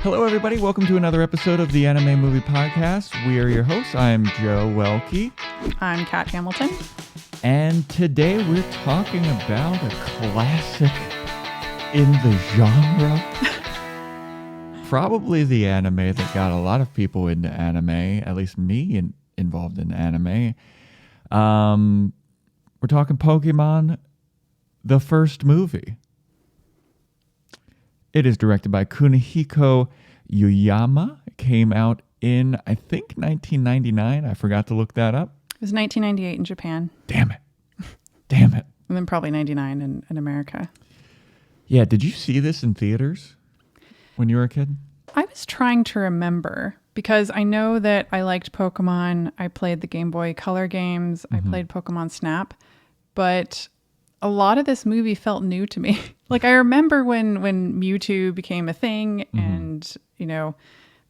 Hello, everybody. Welcome to another episode of the Anime Movie Podcast. We are your hosts. I'm Joe Welke. I'm Kat Hamilton. And today we're talking about a classic in the genre. Probably the anime that got a lot of people into anime, at least me involved in anime. We're talking Pokemon, the first movie. It is directed by Kunihiko Yuyama. It came out in, I think, 1999. I forgot to look that up. It was 1998 in Japan. Damn it. Damn it. And then probably 99 in America. Yeah, did you see this in theaters when you were a kid? I was trying to remember because I know that I liked Pokemon. I played the Game Boy Color games. I played Pokemon Snap. But a lot of this movie felt new to me. Like I remember when Mewtwo became a thing and, you know,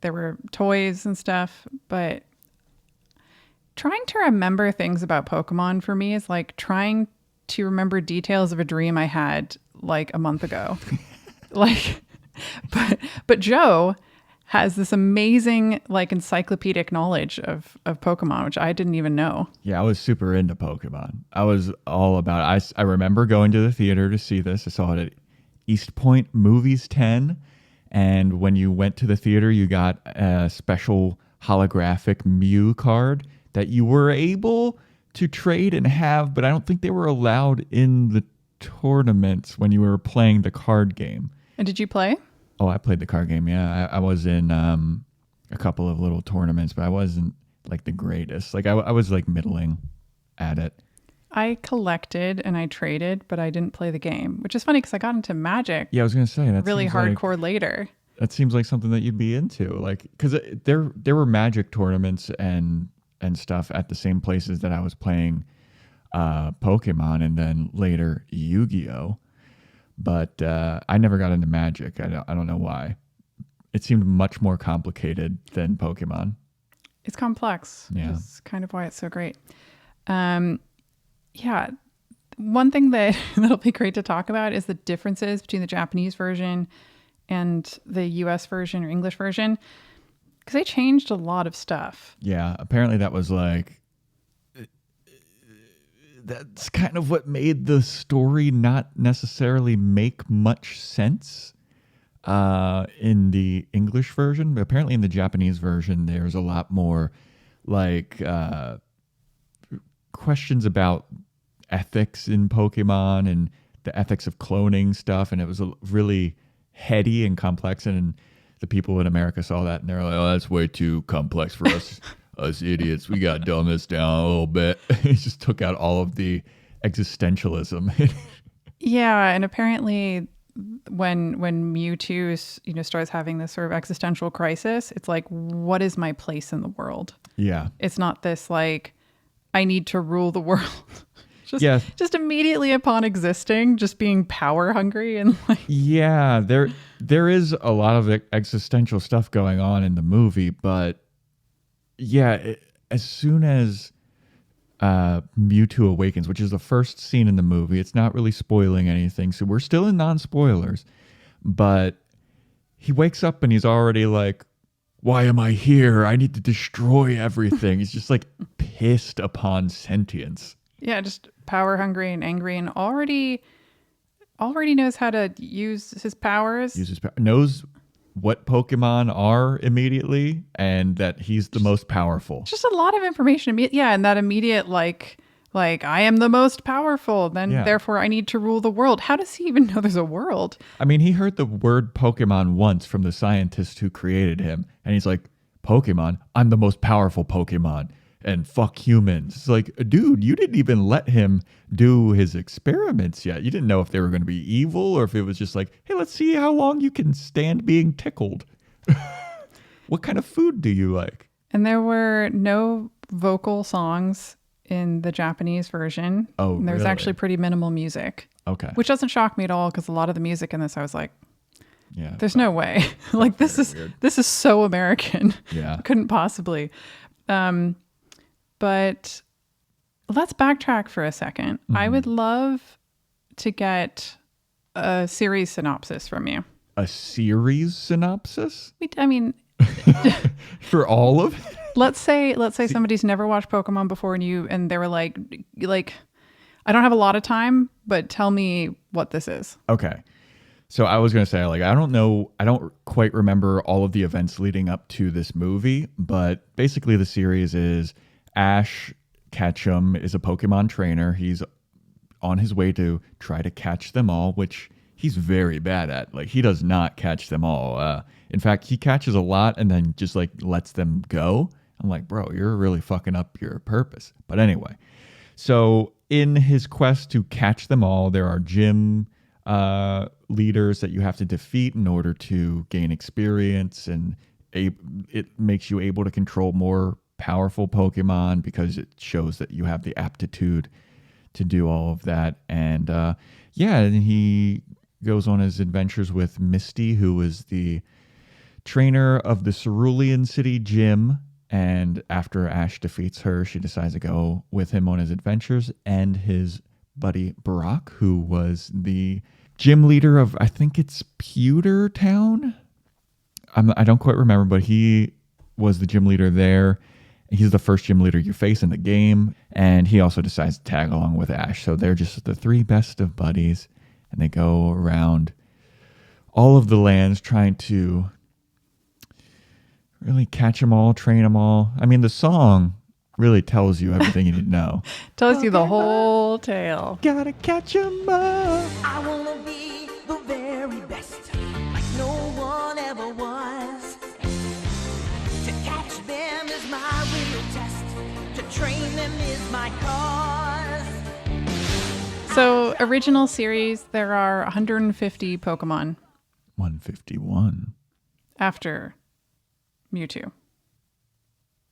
there were toys and stuff, but trying to remember things about Pokemon for me is like trying to remember details of a dream I had like a month ago. But Joe has this amazing like encyclopedic knowledge of Pokemon, which I didn't even know. Yeah, I was super into Pokemon. I was all about it. I remember going to the theater to see this. I saw it at East Point Movies 10. And when you went to the theater, you got a special holographic Mew card that you were able to trade and have, but I don't think they were allowed in the tournaments when you were playing the card game. And did you play? Oh, I played the card game. Yeah, I was in a couple of little tournaments, but I wasn't like the greatest. Like I was like middling at it. I collected and I traded, but I didn't play the game, which is funny because I got into Magic. Yeah, I was gonna say that really hardcore later. That seems like something that you'd be into, like because there were Magic tournaments and stuff at the same places that I was playing Pokemon and then later Yu-Gi-Oh. But I never got into Magic. I don't know why. It seemed much more complicated than Pokemon. It's complex. Yeah. Which is kind of why it's so great. Yeah. One thing that'll be great to talk about is the differences between the Japanese version and the US version or English version. Because they changed a lot of stuff. Yeah. Apparently that was like... That's kind of what made the story not necessarily make much sense in the English version. But apparently in the Japanese version, there's a lot more like questions about ethics in Pokemon and the ethics of cloning stuff. And it was really heady and complex. And the people in America saw that and they're like, oh, that's way too complex for us. Us idiots, we got dumb this down a little bit. He just took out all of the existentialism. Yeah, and apparently when Mewtwo starts having this sort of existential crisis, it's like, what is my place in the world? Yeah. It's not this like, I need to rule the world. Just immediately upon existing, just being power hungry and like. Yeah, there is a lot of existential stuff going on in the movie, but yeah, as soon as Mewtwo awakens, which is the first scene in the movie, it's not really spoiling anything, so we're still in non-spoilers, but he wakes up and he's already like, why am I here? I need to destroy everything. He's just like pissed upon sentience. Yeah, just power hungry and angry and already knows how to use his powers. Knows what Pokemon are immediately and that he's the most powerful. Just a lot of information. Yeah, and that immediate like I am the most powerful, then therefore I need to rule the world. How does he even know there's a world? I mean, he heard the word Pokemon once from the scientist who created him, and he's like, Pokemon? I'm the most powerful Pokemon. And fuck humans. It's like, dude, you didn't even let him do his experiments yet. You didn't know if they were going to be evil or if it was just like, hey, let's see how long you can stand being tickled. What kind of food do you like? And there were no vocal songs in the Japanese version. Oh, and there was actually pretty minimal music. Okay. Which doesn't shock me at all because a lot of the music in this, I was like, yeah, there's no way. Like this is so American. Yeah. Couldn't possibly. But let's backtrack for a second. I would love to get a series synopsis from you. a series synopsis I mean, for all of it? let's say somebody's never watched Pokemon before and they were like, I don't have a lot of time, but tell me what this is. Okay. So I was going to say, like, I don't know. I don't quite remember all of the events leading up to this movie, but basically the series is Ash Ketchum is a Pokemon trainer. He's on his way to try to catch them all, which he's very bad at. Like, he does not catch them all. In fact, he catches a lot and then just like lets them go. I'm like, bro, you're really fucking up your purpose. But anyway, so in his quest to catch them all, there are gym leaders that you have to defeat in order to gain experience, and it makes you able to control more powerful Pokemon because it shows that you have the aptitude to do all of that. And and he goes on his adventures with Misty, who is the trainer of the Cerulean City Gym. And after Ash defeats her, she decides to go with him on his adventures, and his buddy Brock, who was the gym leader of, I think it's Pewter Town. I don't quite remember, but he was the gym leader there. He's the first gym leader you face in the game, and he also decides to tag along with Ash. So they're just the three best of buddies, and they go around all of the lands trying to really catch them all, train them all. I mean, the song really tells you everything you need to know. Tells you the whole tale. Gotta catch them all. I wanna be the very best, like no one ever was. To catch them is my real test. To train them is my cause. So, original series, there are 150 Pokemon 151. after Mewtwo.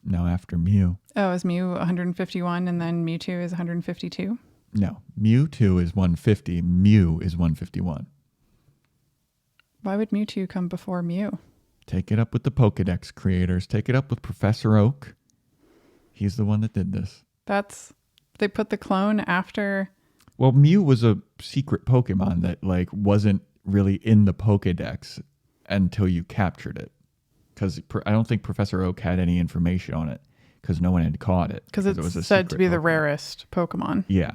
No, after Mew. Oh, is Mew 151 and then Mewtwo is 152? No, Mewtwo is 150. Mew is 151. Why would Mewtwo come before Mew? Take it up with the Pokedex creators. Take it up with Professor Oak. He's the one that did this. They put the clone after. Well, Mew was a secret Pokemon that like wasn't really in the Pokedex until you captured it. Because I don't think Professor Oak had any information on it because no one had caught it. Because it was a said to be the Pokemon. rarest Pokemon. Yeah.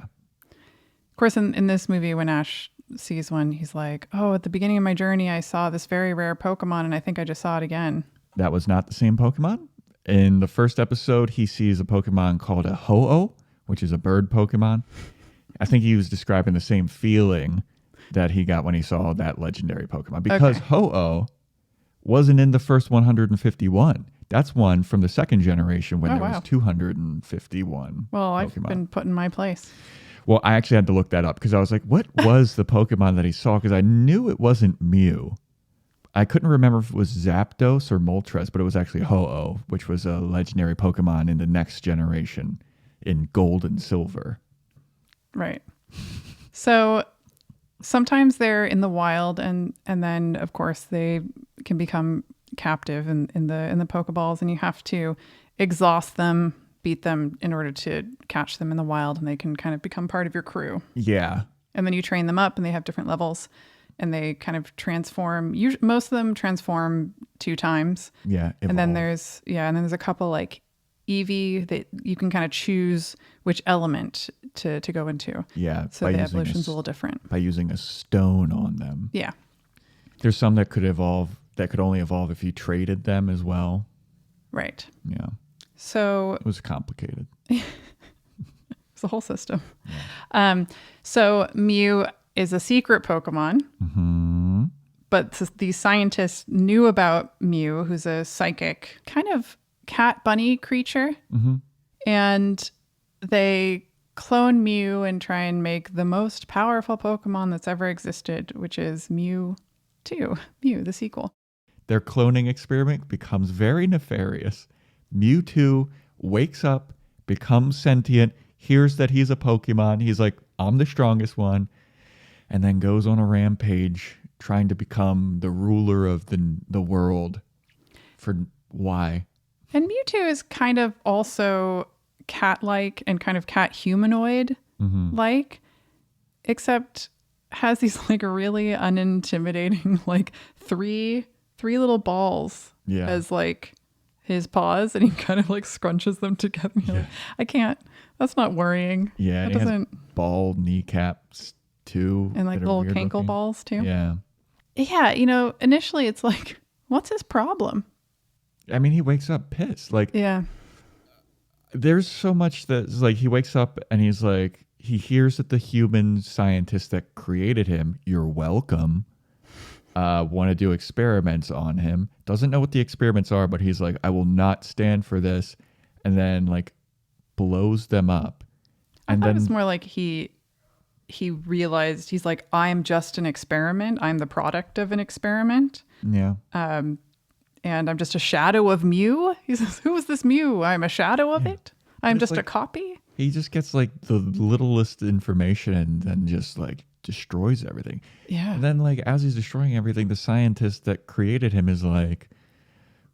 Of course, in this movie, when Ash sees one, he's like, oh, at the beginning of my journey, I saw this very rare Pokemon, and I think I just saw it again. That was not the same Pokemon. In the first episode, he sees a Pokemon called a Ho-Oh, which is a bird Pokemon. I think he was describing the same feeling that he got when he saw that legendary Pokemon. Because Okay. Ho-Oh wasn't in the first 151. That's one from the second generation when Oh, there wow. was 251 Well, I've Pokemon. been put in my place. Well, I actually had to look that up because I was like, what was the Pokemon that he saw? Because I knew it wasn't Mew. I couldn't remember if it was Zapdos or Moltres, but it was actually Ho-Oh, which was a legendary Pokemon in the next generation in Gold and Silver. Right. So sometimes they're in the wild, and then of course they can become captive in the Pokeballs, and you have to exhaust them, beat them in order to catch them in the wild, and they can kind of become part of your crew. Yeah. And then you train them up, and they have different levels, and they kind of transform. Most of them transform 2 times. Yeah. And then evolve. there's a couple like Eevee that you can kind of choose which element to go into. Yeah. So by the using evolution's a little different. by using a stone on them. Yeah. There's some that could only evolve if you traded them as well. Right. Yeah. So It was complicated. it's the whole system. So Mew is a secret Pokemon. Mm-hmm. But these scientists knew about Mew, who's a psychic kind of cat bunny creature. Mm-hmm. And they clone Mew and try and make the most powerful Pokemon that's ever existed, which is Mewtwo, Mew, the sequel. Their cloning experiment becomes very nefarious. Mewtwo wakes up, becomes sentient, hears that he's a Pokemon. He's like, I'm the strongest one. And then goes on a rampage trying to become the ruler of the world. For why? And Mewtwo is kind of also cat-like and kind of cat humanoid-like, except has these like really unintimidating like three little balls Yeah. as like his paws, and he kind of like scrunches them together. You're like, I can't. That's not worrying. Yeah, that and he doesn't. has ball kneecaps too. And like that are little weird cankle looking. balls too. Yeah. Yeah, you know, initially it's like, what's his problem? I mean, he wakes up pissed. Like, Yeah. there's so much that's like, he wakes up and he's like, he hears that the human scientists that created him, you're welcome, want to do experiments on him. Doesn't know what the experiments are, but he's like, I will not stand for this. And then like blows them up. I And thought then it was more like he realized, he's like, I'm just an experiment. I'm the product of an experiment. yeah. And I'm just a shadow of Mew. He says, who is this Mew? I'm a shadow of it. I'm it's just a like- copy. He just gets like the littlest information and then just like destroys everything. Yeah. And then like as he's destroying everything, the scientist that created him is like,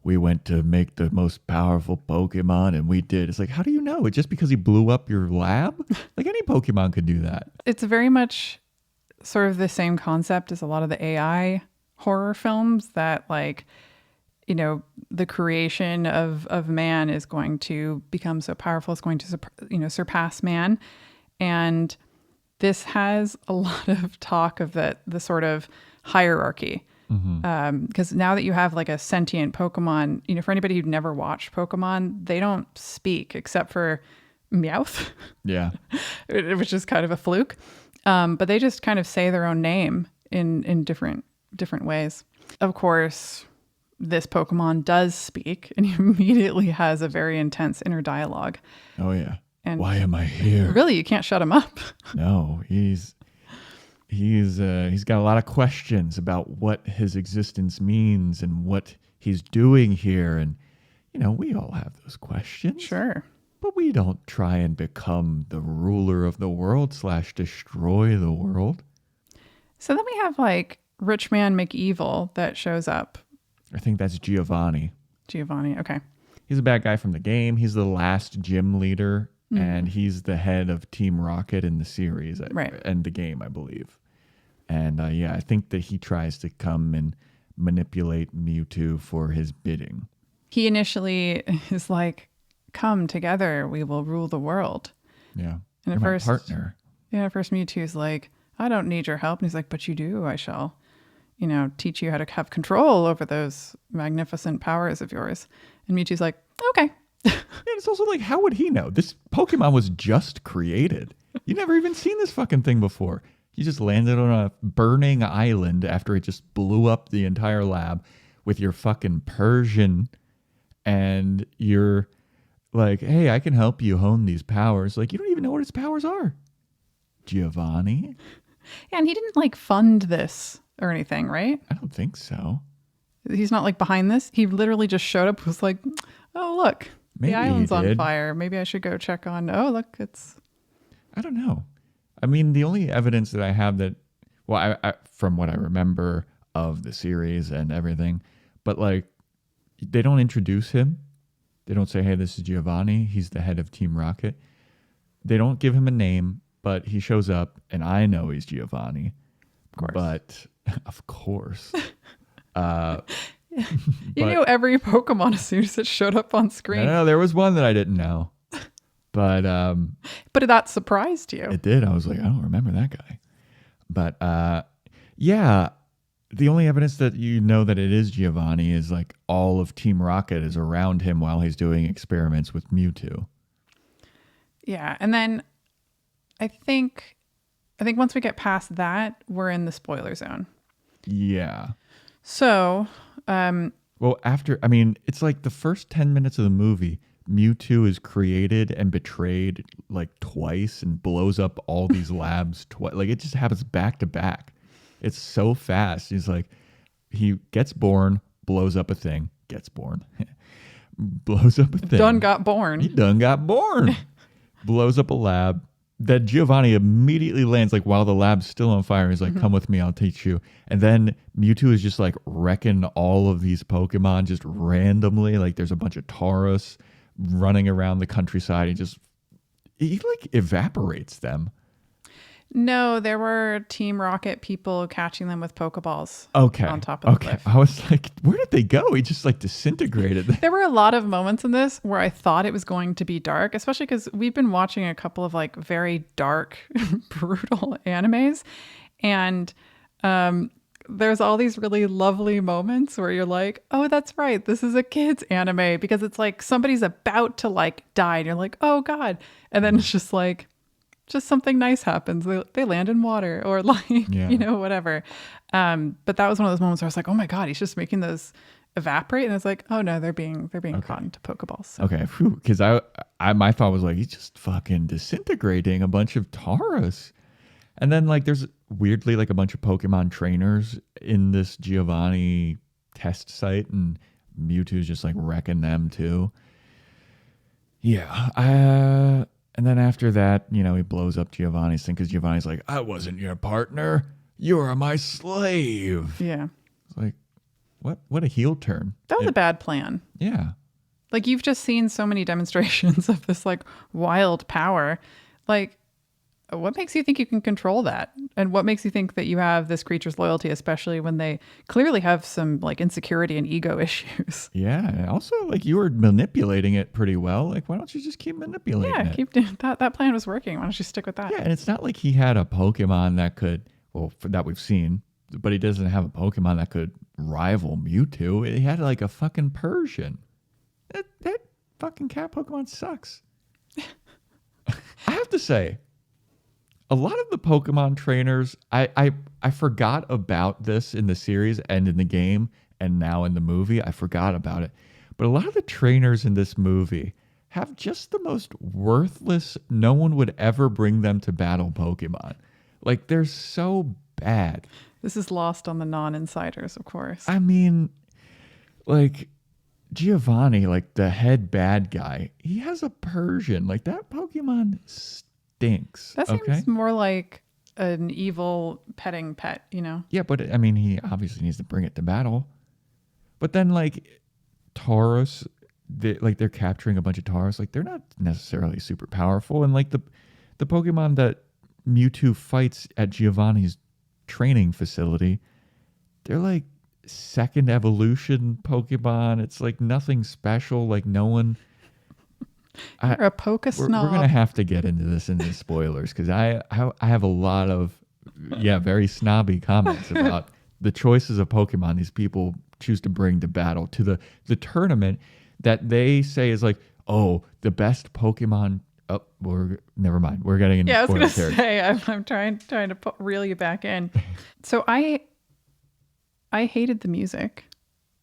we went to make the most powerful Pokemon and we did. It's like, how do you know? Just because he blew up your lab? Like any Pokemon could do that. It's very much sort of the same concept as a lot of the AI horror films that like, you know, the creation of man is going to become so powerful, it's going to, surpass man. And this has a lot of talk of the sort of hierarchy. Because now that you have like a sentient Pokemon, you know, for anybody who'd never watched Pokemon, they don't speak except for Meowth, Yeah. which is kind of a fluke. But they just kind of say their own name in different ways. Of course, this Pokemon does speak, and he immediately has a very intense inner dialogue. Oh yeah. And why am I here? Really, you can't shut him up. No, he's got a lot of questions about what his existence means and what he's doing here. And, you know, we all have those questions. Sure. But we don't try and become the ruler of the world / destroy the world. So then we have like Rich Man McEvil that shows up. I think that's Giovanni. Giovanni. Okay. He's a bad guy from the game. He's the last gym leader, and he's the head of Team Rocket in the series Right. and the game, I believe. And I think that he tries to come and manipulate Mewtwo for his bidding. He initially is like, come together, we will rule the world. Yeah. And You're at my first, partner. Yeah, at first Mewtwo's like, I don't need your help. And he's like, but you do. I shall, you know, teach you how to have control over those magnificent powers of yours. And Mewtwo's like, okay. And it's also like, how would he know? This Pokemon was just created. You never even seen this fucking thing before. He just landed on a burning island after it just blew up the entire lab with your fucking Persian, and you're like, hey, I can help you hone these powers. Like, you don't even know what his powers are. Giovanni? Yeah, and he didn't like fund this or anything, right? I don't think so. He's not like behind this. He literally just showed up, was like, oh, look, Maybe the he island's on did. fire. Maybe I should go check on, oh, look, it's... I don't know. I mean, the only evidence that I have that, well, I from what I remember of the series and everything, but like, they don't introduce him. They don't say, hey, this is Giovanni. He's the head of Team Rocket. They don't give him a name, but he shows up, and I know he's Giovanni. Of course. But, of course. You knew every Pokemon as soon as it showed up on screen. No, there was one that I didn't know. But But that surprised you. it did. I was like, I don't remember that guy. But yeah, the only evidence that you know that it is Giovanni is like all of Team Rocket is around him while he's doing experiments with Mewtwo. Yeah, and then I think once we get past that, we're in the spoiler zone. Yeah. So, Well, it's like the first 10 minutes of the movie, Mewtwo is created and betrayed like twice and blows up all these labs twice. Like it just happens back to back. It's so fast. He's like, he gets born, blows up a thing, gets born, blows up a thing. Done got born. He done got born. Blows up a lab. That Giovanni immediately lands like while the lab's still on fire. He's like, come with me, I'll teach you. And then Mewtwo is just like wrecking all of these Pokemon just randomly. Like there's a bunch of Tauros running around the countryside. He like evaporates them. No, there were Team Rocket people catching them with Pokeballs Okay. on top of the cliff. I was like, where did they go? He just like disintegrated. There were a lot of moments in this where I thought it was going to be dark, especially because we've been watching a couple of like very dark, brutal animes. And there's all these really lovely moments where you're like, oh, that's right. This is a kid's anime because it's like somebody's about to like die and you're like, oh God. And then it's just like, just something nice happens. They land in water or like, whatever. But that was one of those moments where I was like, oh my God, he's just making those evaporate. And it's like, oh no, they're being caught into Pokeballs. So. Okay. Because my thought was like, he's just fucking disintegrating a bunch of Tauros. And then like there's weirdly like a bunch of Pokemon trainers in this Giovanni test site and Mewtwo's just like wrecking them too. Yeah. And then after that, he blows up Giovanni's thing because Giovanni's like, I wasn't your partner. You are my slave. Yeah. It's like, what a heel turn. That was a bad plan. Yeah. Like you've just seen so many demonstrations of this like wild power. Like, what makes you think you can control that? And what makes you think that you have this creature's loyalty, especially when they clearly have some like insecurity and ego issues? Yeah. And also, like you were manipulating it pretty well. Like, why don't you just keep manipulating it? Yeah, keep doing that. That plan was working. Why don't you stick with that? Yeah. And it's not like he had a Pokemon that could, that we've seen, but he doesn't have a Pokemon that could rival Mewtwo. He had like a fucking Persian. That fucking cat Pokemon sucks. I have to say, a lot of the Pokemon trainers, I forgot about this in the series and in the game and now in the movie. I forgot about it. But a lot of the trainers in this movie have just the most worthless, no one would ever bring them to battle Pokemon. Like, they're so bad. This is lost on the non-insiders, of course. I mean, like, Giovanni, like the head bad guy, he has a Persian. Like, that Pokemon stinks. That seems more like an evil petting pet, Yeah, but I mean, he obviously needs to bring it to battle. But then, like, Tauros, they're capturing a bunch of Tauros. Like, they're not necessarily super powerful. And like the Pokemon that Mewtwo fights at Giovanni's training facility, they're like second evolution Pokemon. It's like nothing special. Like no one. You're a Poke snob. We're gonna have to get into this in the spoilers because I have a lot of very snobby comments about the choices of Pokemon these people choose to bring to battle to the tournament that they say is like, oh, the best Pokemon. Oh, never mind. We're getting into I was gonna spoiler say I'm trying to reel you back in. So I hated the music.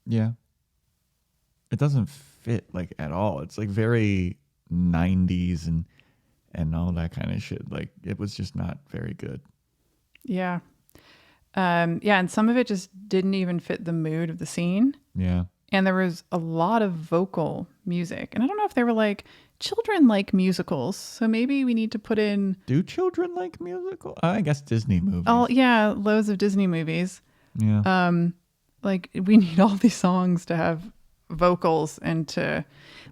Yeah, it doesn't fit like at all. It's like very 90s and all that kind of shit. Like it was just not very good. Yeah. And some of it just didn't even fit the mood of the scene. Yeah. And there was a lot of vocal music. And I don't know if they were like, children like musicals, so maybe we need to put in... Do children like musicals? I guess Disney movies. Oh, yeah, loads of Disney movies. Yeah. Like, we need all these songs to have vocals and to...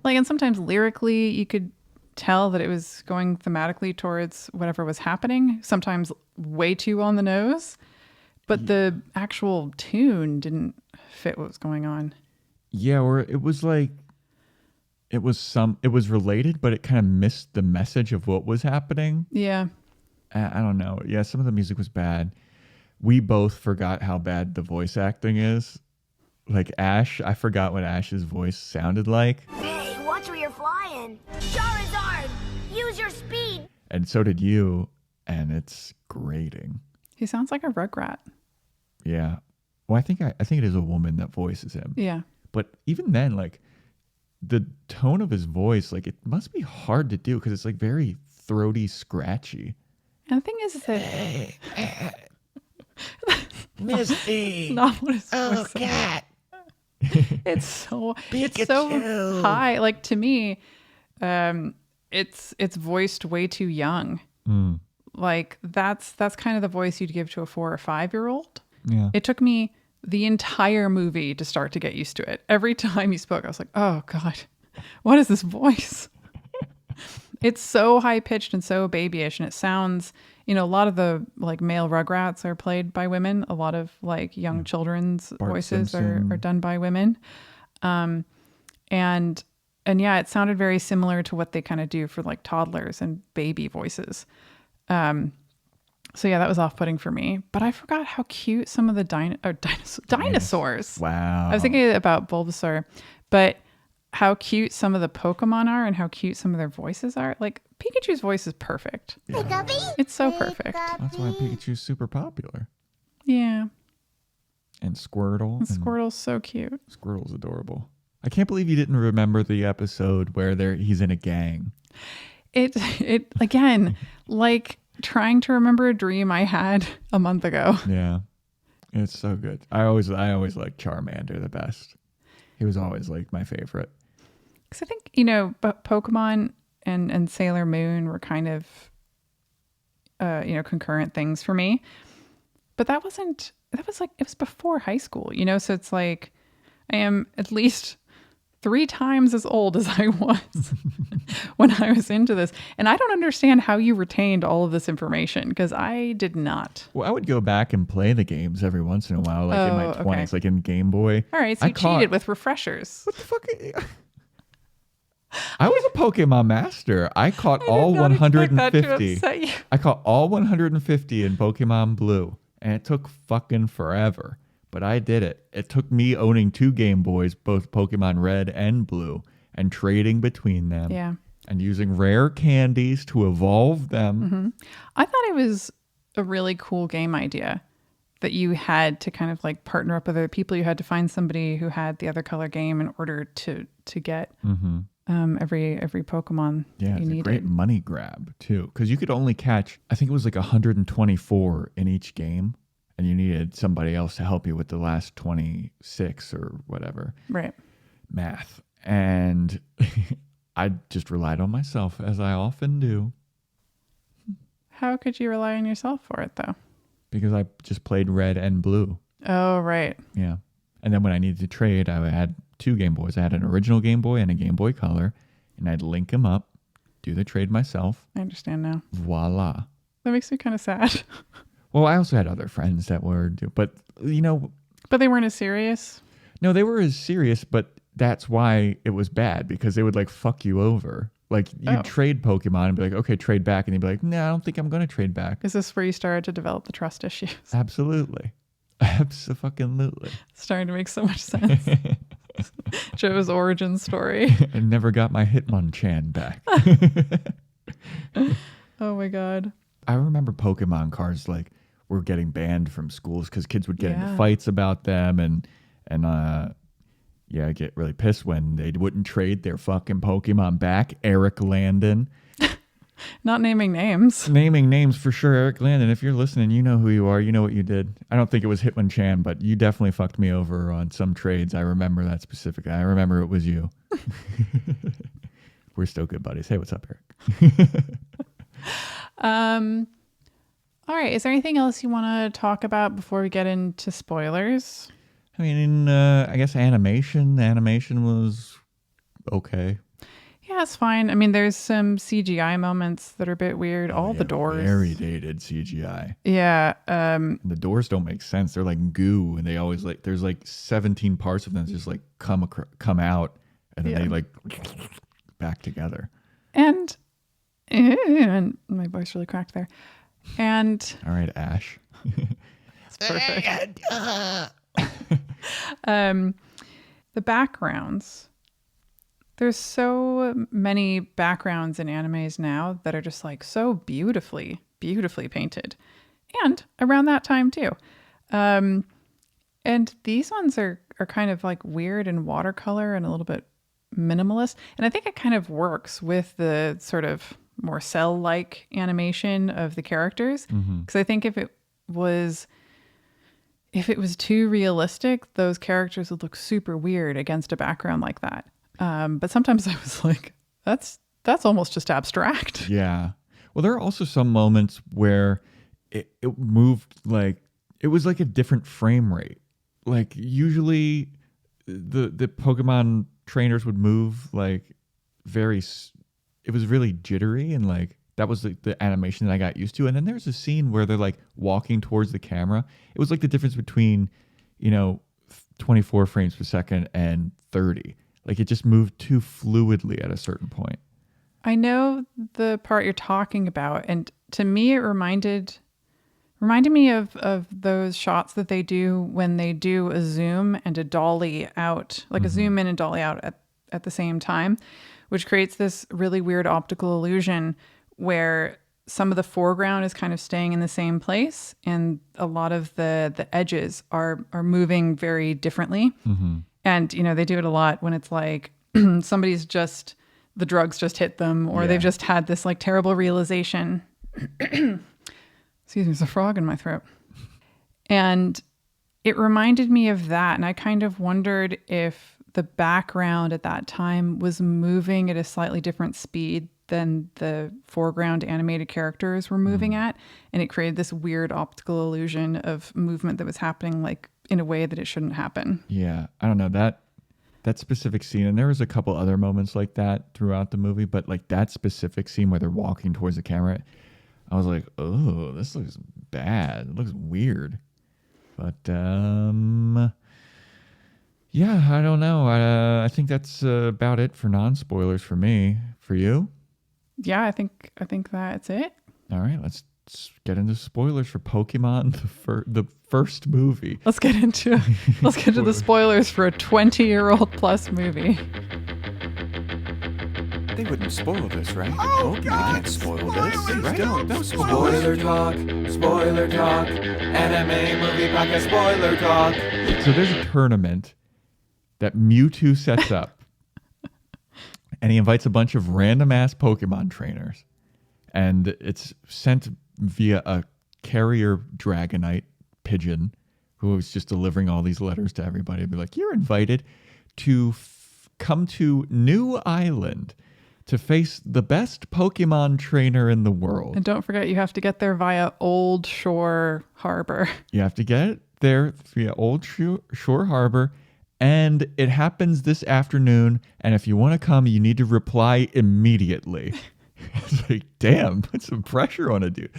Like, and sometimes lyrically, you could tell that it was going thematically towards whatever was happening. Sometimes way too on the nose. But the actual tune didn't fit what was going on. Yeah, or it was like... It was related, but it kind of missed the message of what was happening. Yeah. I don't know. Yeah, some of the music was bad. We both forgot how bad the voice acting is. Like Ash, I forgot what Ash's voice sounded like. Hey, watch where you're flying. Charizard, use your speed. And so did you, and it's grating. He sounds like a Rugrat. Yeah. Well, I think it is a woman that voices him. Yeah. But even then, like, the tone of his voice, like, it must be hard to do because it's like very throaty, scratchy. And the thing is that Misty, not what his voice cat. It's so high. Like to me, it's voiced way too young. Mm. Like that's kind of the voice you'd give to a 4 or 5-year-old. Yeah. It took me the entire movie to start to get used to it. Every time he spoke, I was like, oh God, what is this voice? It's so high pitched and so babyish, and it sounds you know, a lot of the like male Rugrats are played by women. A lot of like young children's Bart voices Simpson. are done by women. And yeah, it sounded very similar to what they kind of do for like toddlers and baby voices. So yeah, that was off-putting for me. But I forgot how cute some of the dinosaurs. Wow. I was thinking about Bulbasaur, but how cute some of the Pokemon are and how cute some of their voices are. Like Pikachu's voice is perfect. It's so perfect. That's why Pikachu's super popular. Yeah. And Squirtle. And Squirtle's so cute. Squirtle's adorable. I can't believe you didn't remember the episode where he's in a gang. It again, like trying to remember a dream I had a month ago. Yeah. It's so good. I always liked Charmander the best. He was always like my favorite. Because I think, you know, Pokemon and Sailor Moon were kind of, you know, concurrent things for me. But that was like, it was before high school, you know? So it's like, I am at least 3 times as old as I was when I was into this. And I don't understand how you retained all of this information because I did not. Well, I would go back and play the games every once in a while, like in my 20s, like in Game Boy. All right, so you cheated with refreshers. What the fuck? I was a Pokemon master. I caught all did not expect that to 150. upset you. I caught all 150 in Pokemon Blue, and it took fucking forever. But I did it. It took me owning 2 Game Boys, both Pokemon Red and Blue, and trading between them. Yeah. And using rare candies to evolve them. Mm-hmm. I thought it was a really cool game idea that you had to kind of like partner up with other people. You had to find somebody who had the other color game in order to get every Pokemon Yeah, that you it's needed. a great money grab, too. Because you could only catch, I think it was like 124 in each game. And you needed somebody else to help you with the last 26 or whatever. Right. Math. And I just relied on myself, as I often do. How could you rely on yourself for it, though? Because I just played Red and Blue. Oh, right. Yeah. And then when I needed to trade, I had 2 Game Boys. I had an original Game Boy and a Game Boy Color. And I'd link them up, do the trade myself. I understand now. Voila. That makes me kind of sad. Well, I also had other friends that were, but you know. But they weren't as serious. No, they were as serious, but that's why it was bad because they would like fuck you over. Like you'd trade Pokemon and be like, okay, trade back. And you'd be like, no, I don't think I'm going to trade back. Is this where you started to develop the trust issues? Absolutely. Absolutely. Starting to make so much sense. Joe's origin story. I never got my Hitmonchan back. Oh my God. I remember Pokemon cards like were getting banned from schools because kids would get into fights about them and I get really pissed when they wouldn't trade their fucking Pokemon back. Eric Landon. Not naming names. Naming names for sure. Eric Landon, if you're listening, you know who you are. You know what you did. I don't think it was Hitmonchan, but you definitely fucked me over on some trades. I remember that specifically. I remember it was you. We're still good buddies. Hey, what's up, Eric? All right. Is there anything else you want to talk about before we get into spoilers? I mean, I guess animation. Animation was okay. Yeah, it's fine. I mean, there's some CGI moments that are a bit weird. All the doors. Very dated CGI. Yeah. The doors don't make sense. They're like goo, and they always like, there's like 17 parts of them that just like come out, and then they like back together. And my voice really cracked there. And all right, Ash. It's perfect. The backgrounds. There's so many backgrounds in animes now that are just like so beautifully painted. And around that time too. And these ones are kind of like weird and watercolor and a little bit minimalist. And I think it kind of works with the sort of more cell-like animation of the characters. Because I think if it was too realistic, those characters would look super weird against a background like that. But sometimes I was like, that's almost just abstract. Yeah. Well, there are also some moments where it moved like, it was like a different frame rate. Like usually the Pokemon trainers would move like it was really jittery and like That was the animation that I got used to. And then there's a scene where they're like walking towards the camera. It was like the difference between, 24 frames per second and 30. Like it just moved too fluidly at a certain point. I know the part you're talking about, and to me it reminded me of those shots that they do when they do a zoom and a dolly out, like a zoom in and dolly out at the same time, which creates this really weird optical illusion where some of the foreground is kind of staying in the same place and a lot of the edges are moving very differently. And they do it a lot when it's like the drugs just hit them, or they've just had this like terrible realization. Excuse me, there's a frog in my throat. And it reminded me of that. And I kind of wondered if the background at that time was moving at a slightly different speed than the foreground animated characters were moving at. And it created this weird optical illusion of movement that was happening like in a way that it shouldn't happen. Yeah. I don't know that specific scene. And there was a couple other moments like that throughout the movie, but like that specific scene where they're walking towards the camera, I was like, oh, this looks bad. It looks weird. But, yeah, I don't know. I think that's about it for non-spoilers for me. For you? Yeah, I think that's it. All right, let's get into spoilers for Pokemon, the first movie. Let's get into the spoilers for a 20-year-old plus movie. They wouldn't spoil this, right? Oh, You God, can't spoil this, spoilers! right? Don't Spoiler talk, anime movie podcast, spoiler talk. So there's a tournament that Mewtwo sets up. And he invites a bunch of random ass Pokemon trainers. And it's sent via a carrier Dragonite pigeon who is just delivering all these letters to everybody. Be like, you're invited to come to New Island to face the best Pokemon trainer in the world. And don't forget, you have to get there via Old Shore Harbor. You have to get there via Old Shore Harbor. And it happens this afternoon. And if you want to come, you need to reply immediately. It's like, damn, put some pressure on a dude.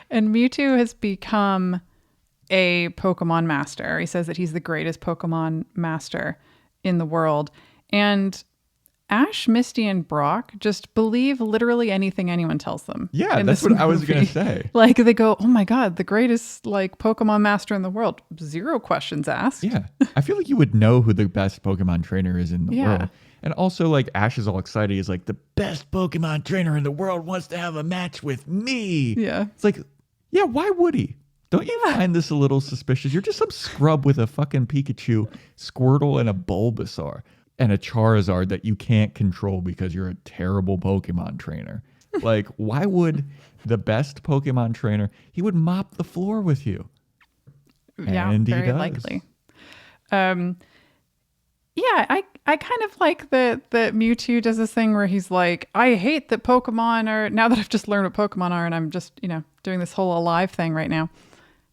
And Mewtwo has become a Pokemon master. He says that he's the greatest Pokemon master in the world. And Ash, Misty, and Brock just believe literally anything anyone tells them. Yeah, that's what I was going to say. Like they go, oh my God, the greatest like Pokemon master in the world. 0 questions asked. Yeah. I feel like you would know who the best Pokemon trainer is in the world. And also like Ash is all excited. He's like, the best Pokemon trainer in the world wants to have a match with me. Yeah. It's like, yeah, why would he? Don't you find this a little suspicious? You're just some scrub with a fucking Pikachu, Squirtle, and a Bulbasaur. And a Charizard that you can't control because you're a terrible Pokemon trainer. Like, why would the best Pokemon trainer, he would mop the floor with you. Yeah, and very likely. Yeah, I kind of like that Mewtwo does this thing where he's like, I hate that Pokemon are, now that I've just learned what Pokemon are and I'm just, doing this whole alive thing right now.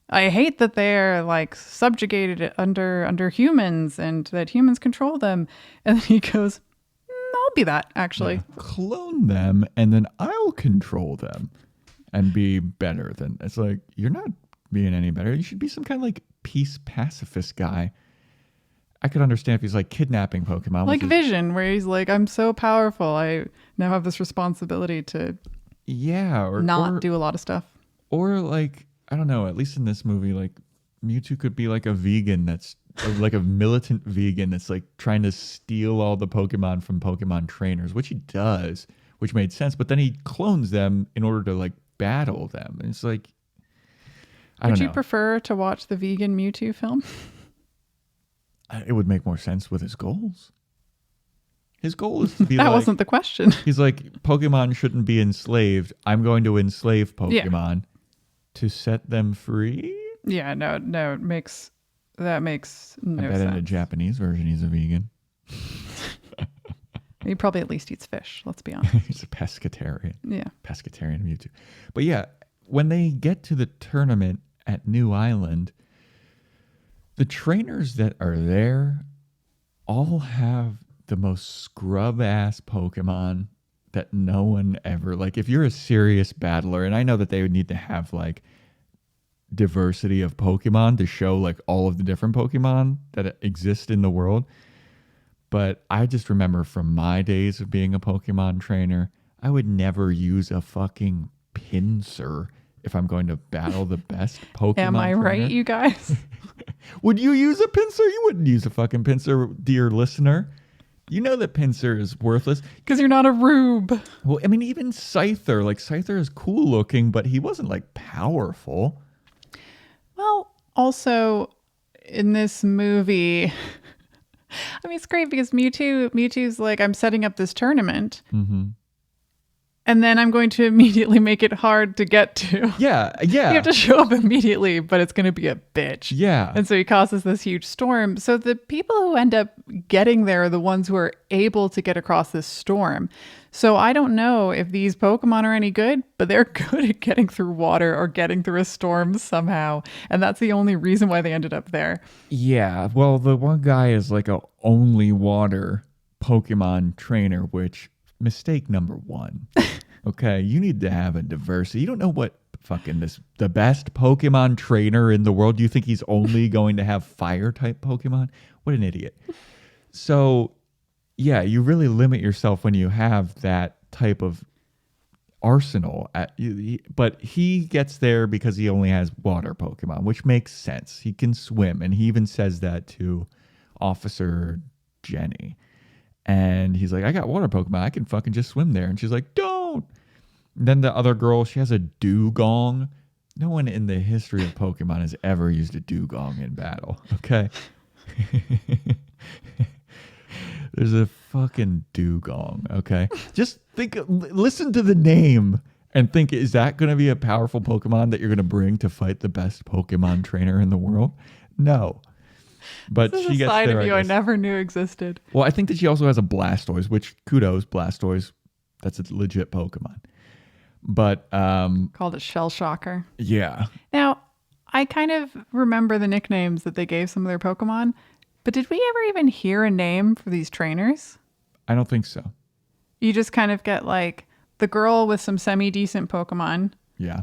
I hate that they're like subjugated under humans and that humans control them. And then he goes, I'll be that actually. Yeah, clone them and then I'll control them and be better than, it's like, you're not being any better. You should be some kind of like peace pacifist guy. I could understand if he's like kidnapping Pokemon. Like Vision, where he's like, I'm so powerful. I now have this responsibility to or do a lot of stuff. Or like, I don't know, at least in this movie, like Mewtwo could be like a vegan that's like a militant vegan that's like trying to steal all the Pokemon from Pokemon trainers, which he does, which made sense. But then he clones them in order to like battle them. And it's like, I don't know. Would you prefer to watch the vegan Mewtwo film? It would make more sense with his goals. His goal is to be that wasn't the question. He's like, Pokemon shouldn't be enslaved. I'm going to enslave Pokemon to set them free. Yeah, no, that makes no I bet sense. in the Japanese version he's a vegan. He probably at least eats fish, let's be honest. He's a pescatarian. Yeah. Pescatarian Mewtwo. But yeah, when they get to the tournament at New Island, the trainers that are there all have the most scrub ass Pokemon that no one ever, like, if you're a serious battler, and I know that they would need to have like diversity of Pokemon to show like all of the different Pokemon that exist in the world. But I just remember from my days of being a Pokemon trainer, I would never use a fucking pincer if I'm going to battle the best Pokemon Am I trainer. right, you guys? Would you use a pincer? You wouldn't use a fucking pincer, dear listener. You know that pincer is worthless. Because you're not a rube. Well, I mean, even Scyther. Like, Scyther is cool looking, but he wasn't, like, powerful. Well, also in this movie, I mean, it's great because Mewtwo's like, I'm setting up this tournament. Mm-hmm. And then I'm going to immediately make it hard to get to. Yeah. You have to show up immediately, but it's going to be a bitch. Yeah. And so he causes this huge storm. So the people who end up getting there are the ones who are able to get across this storm. So I don't know if these Pokemon are any good, but they're good at getting through water or getting through a storm somehow. And that's the only reason why they ended up there. Yeah. Well, the one guy is like a only water Pokemon trainer, which mistake number one. Okay. You need to have a diversity. You don't know what fucking the best Pokemon trainer in the world. Do you think he's only going to have fire type Pokemon? What an idiot. So yeah, you really limit yourself when you have that type of arsenal. But he gets there because he only has water Pokemon, which makes sense. He can swim, and he even says that to Officer Jenny. And he's like, I got water Pokemon. I can fucking just swim there. And she's like, don't. And then the other girl, she has a dugong. No one in the history of Pokemon has ever used a dugong in battle. Okay. There's a fucking dugong. Okay. Just listen to the name and think, is that going to be a powerful Pokemon that you're going to bring to fight the best Pokemon trainer in the world? No. But This is she a gets side there, of you I I guess. never knew existed. Well, I think that she also has a Blastoise, which kudos, Blastoise. That's a legit Pokemon. But Called it Shell Shocker. yeah. Now, I kind of remember the nicknames that they gave some of their Pokemon, but did we ever even hear a name for these trainers? I don't think so. You just kind of get like the girl with some semi-decent Pokemon, Yeah.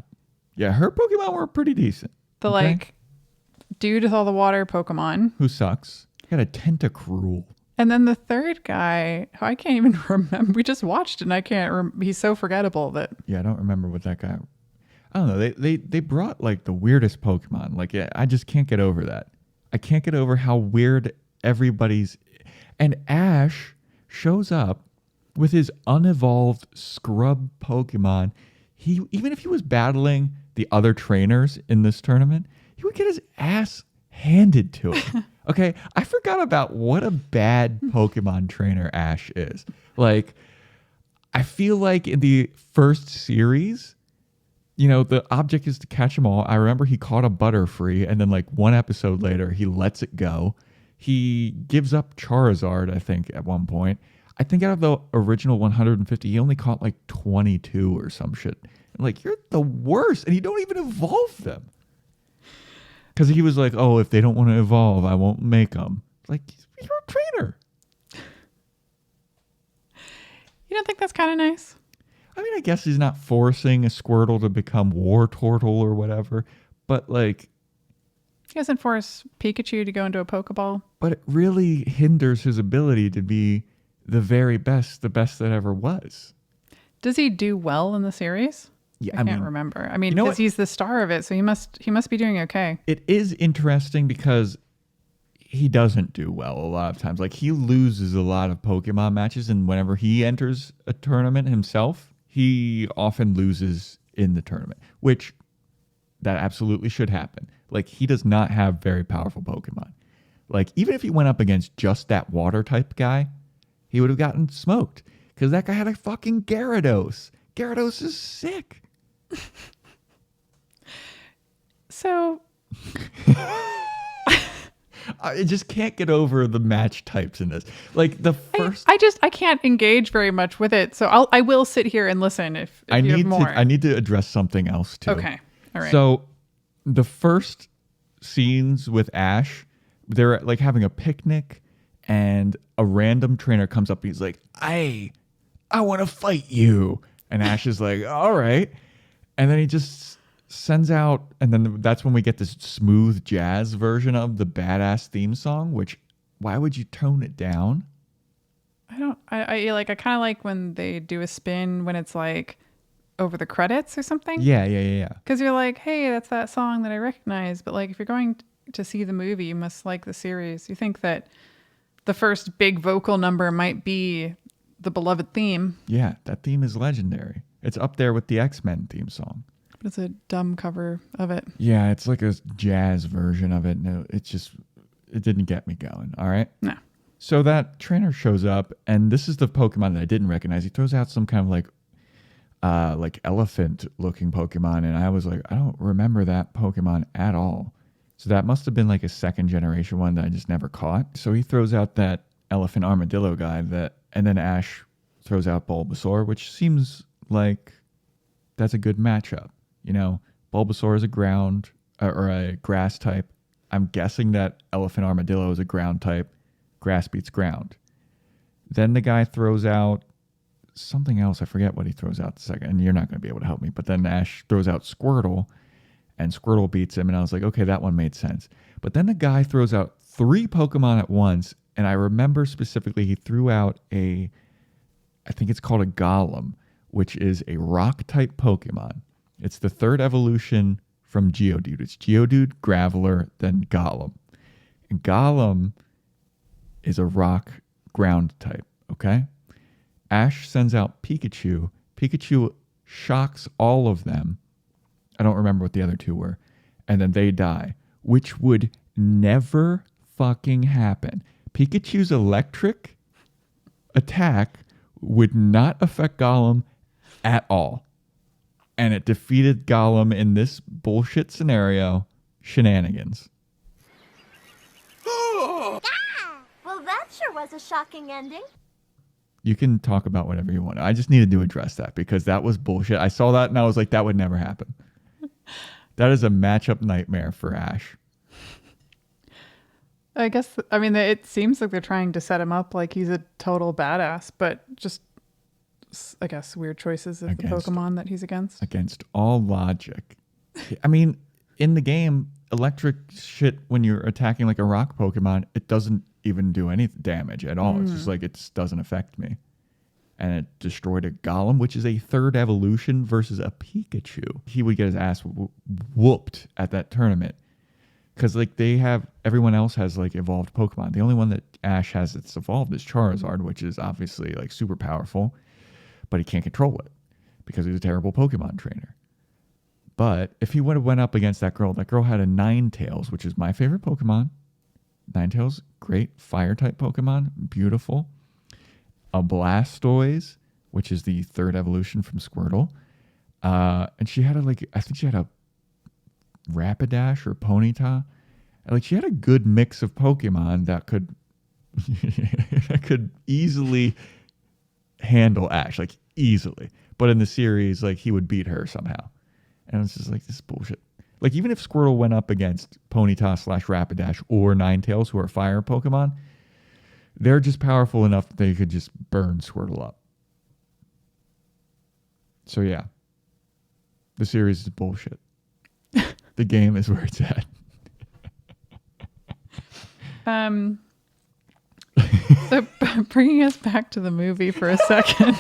Yeah, her Pokemon were pretty decent. the Okay? like dude with all the water Pokemon, Who sucks? Got a Tentacruel. and then the third guy, who I can't even remember. We just watched it and I can't he's so forgettable that Yeah, I don't remember what that guy. I don't know. They brought like the weirdest Pokemon. Like I just can't get over that. I can't get over how weird everybody's. And Ash shows up with his unevolved scrub Pokemon. He, even if he was battling the other trainers in this tournament, he would get his ass handed to him. Okay, I forgot about what a bad Pokemon trainer Ash is. Like, I feel like in the first series, you know, the object is to catch them all. I remember he caught a Butterfree, and then like one episode later, he lets it go. He gives up Charizard, I think, at one point. I think out of the original 150, he only caught like 22 or some shit. And like, you're the worst, and you don't even evolve them. Because he was like, oh, if they don't want to evolve, I won't make them. Like, you're a trainer. you don't think that's kind of nice? I mean, I guess he's not forcing a Squirtle to become War Turtle or whatever, but like, He doesn't force Pikachu to go into a Pokeball. but it really hinders his ability to be the very best, the best that ever was. Does he do well in the series? Yeah, I can't remember. I mean, you know because what? he's the star of it, so he must be doing okay. It is interesting because he doesn't do well a lot of times. Like, he loses a lot of Pokemon matches, and whenever he enters a tournament himself, he often loses in the tournament, which that absolutely should happen. Like, he does not have very powerful Pokemon. Like, even if he went up against just that water type guy, he would have gotten smoked because that guy had a fucking Gyarados. Gyarados is sick. So I just can't get over the match types in this. Like, the first... I can't engage very much with it. So I will sit here and listen if you have more. I need to address something else too. Okay. All right. So the first scenes with Ash, they're like having a picnic, and a random trainer comes up and he's like, "Hey, I want to fight you. And Ash is like, all right. And then he just sends out, and then that's when we get this smooth jazz version of the badass theme song, which why would you tone it down? I kind of like when they do a spin when it's like over the credits or something. Yeah. Because you're like, hey, that's that song that I recognize. But like, if you're going to see the movie, you must like the series. You think that the first big vocal number might be the beloved theme. Yeah, that theme is legendary. It's up there with the X-Men theme song. But it's a dumb cover of it. Yeah, it's like a jazz version of it. No, it didn't get me going. All right. No. So that trainer shows up, and this is the Pokemon that I didn't recognize. He throws out some kind of like elephant-looking Pokemon, and I was like, I don't remember that Pokemon at all. So that must have been like a second-generation one that I just never caught. So he throws out that elephant armadillo guy, and then Ash throws out Bulbasaur, which seems like that's a good matchup. You know, Bulbasaur is a ground or a grass type. I'm guessing that elephant armadillo is a ground type. Grass beats ground. Then the guy throws out something else. I forget what he throws out the second, and you're not going to be able to help me. But then Ash throws out Squirtle, and Squirtle beats him, and I was like, okay, that one made sense. But then the guy throws out 3 Pokemon at once, and I remember specifically he threw out I think it's called a Golem, which is a rock-type Pokemon. It's the 3rd evolution from Geodude. It's Geodude, Graveler, then Golem. And Golem is a rock ground type, okay? Ash sends out Pikachu. Pikachu shocks all of them. I don't remember what the other 2 were. And then they die, which would never fucking happen. Pikachu's electric attack would not affect Golem at all. And it defeated Golem in this bullshit scenario. Shenanigans. Well, that sure was a shocking ending. You can talk about whatever you want. I just needed to address that because that was bullshit. I saw that and I was like, that would never happen. That is a matchup nightmare for Ash. I guess, I mean, it seems like they're trying to set him up like he's a total badass, but just, I guess, weird choices of the Pokemon that he's against. Against all logic. I mean, in the game, electric shit, when you're attacking like a rock Pokemon, it doesn't even do any damage at all. It's just like, it just doesn't affect me. And it destroyed a Golem, which is a 3rd evolution versus a Pikachu. He would get his ass whooped at that tournament. Because like everyone else has like evolved Pokemon. The only one that Ash has that's evolved is Charizard, which is obviously like super powerful, but he can't control it because he's a terrible Pokemon trainer. But if he would have went up against that girl had a Ninetales, which is my favorite Pokemon. Ninetales, great fire type Pokemon, beautiful. A Blastoise, which is the 3rd evolution from Squirtle. And she had I think she had a Rapidash or Ponyta. Like she had a good mix of Pokemon that could that could easily handle Ash, like easily. But in the series, like he would beat her somehow. And it's just like, this is bullshit. Like even if Squirtle went up against Ponyta / Rapidash or Ninetales, who are fire Pokemon, they're just powerful enough that they could just burn Squirtle up. So yeah, the series is bullshit. The game is where it's at. So bringing us back to the movie for a second.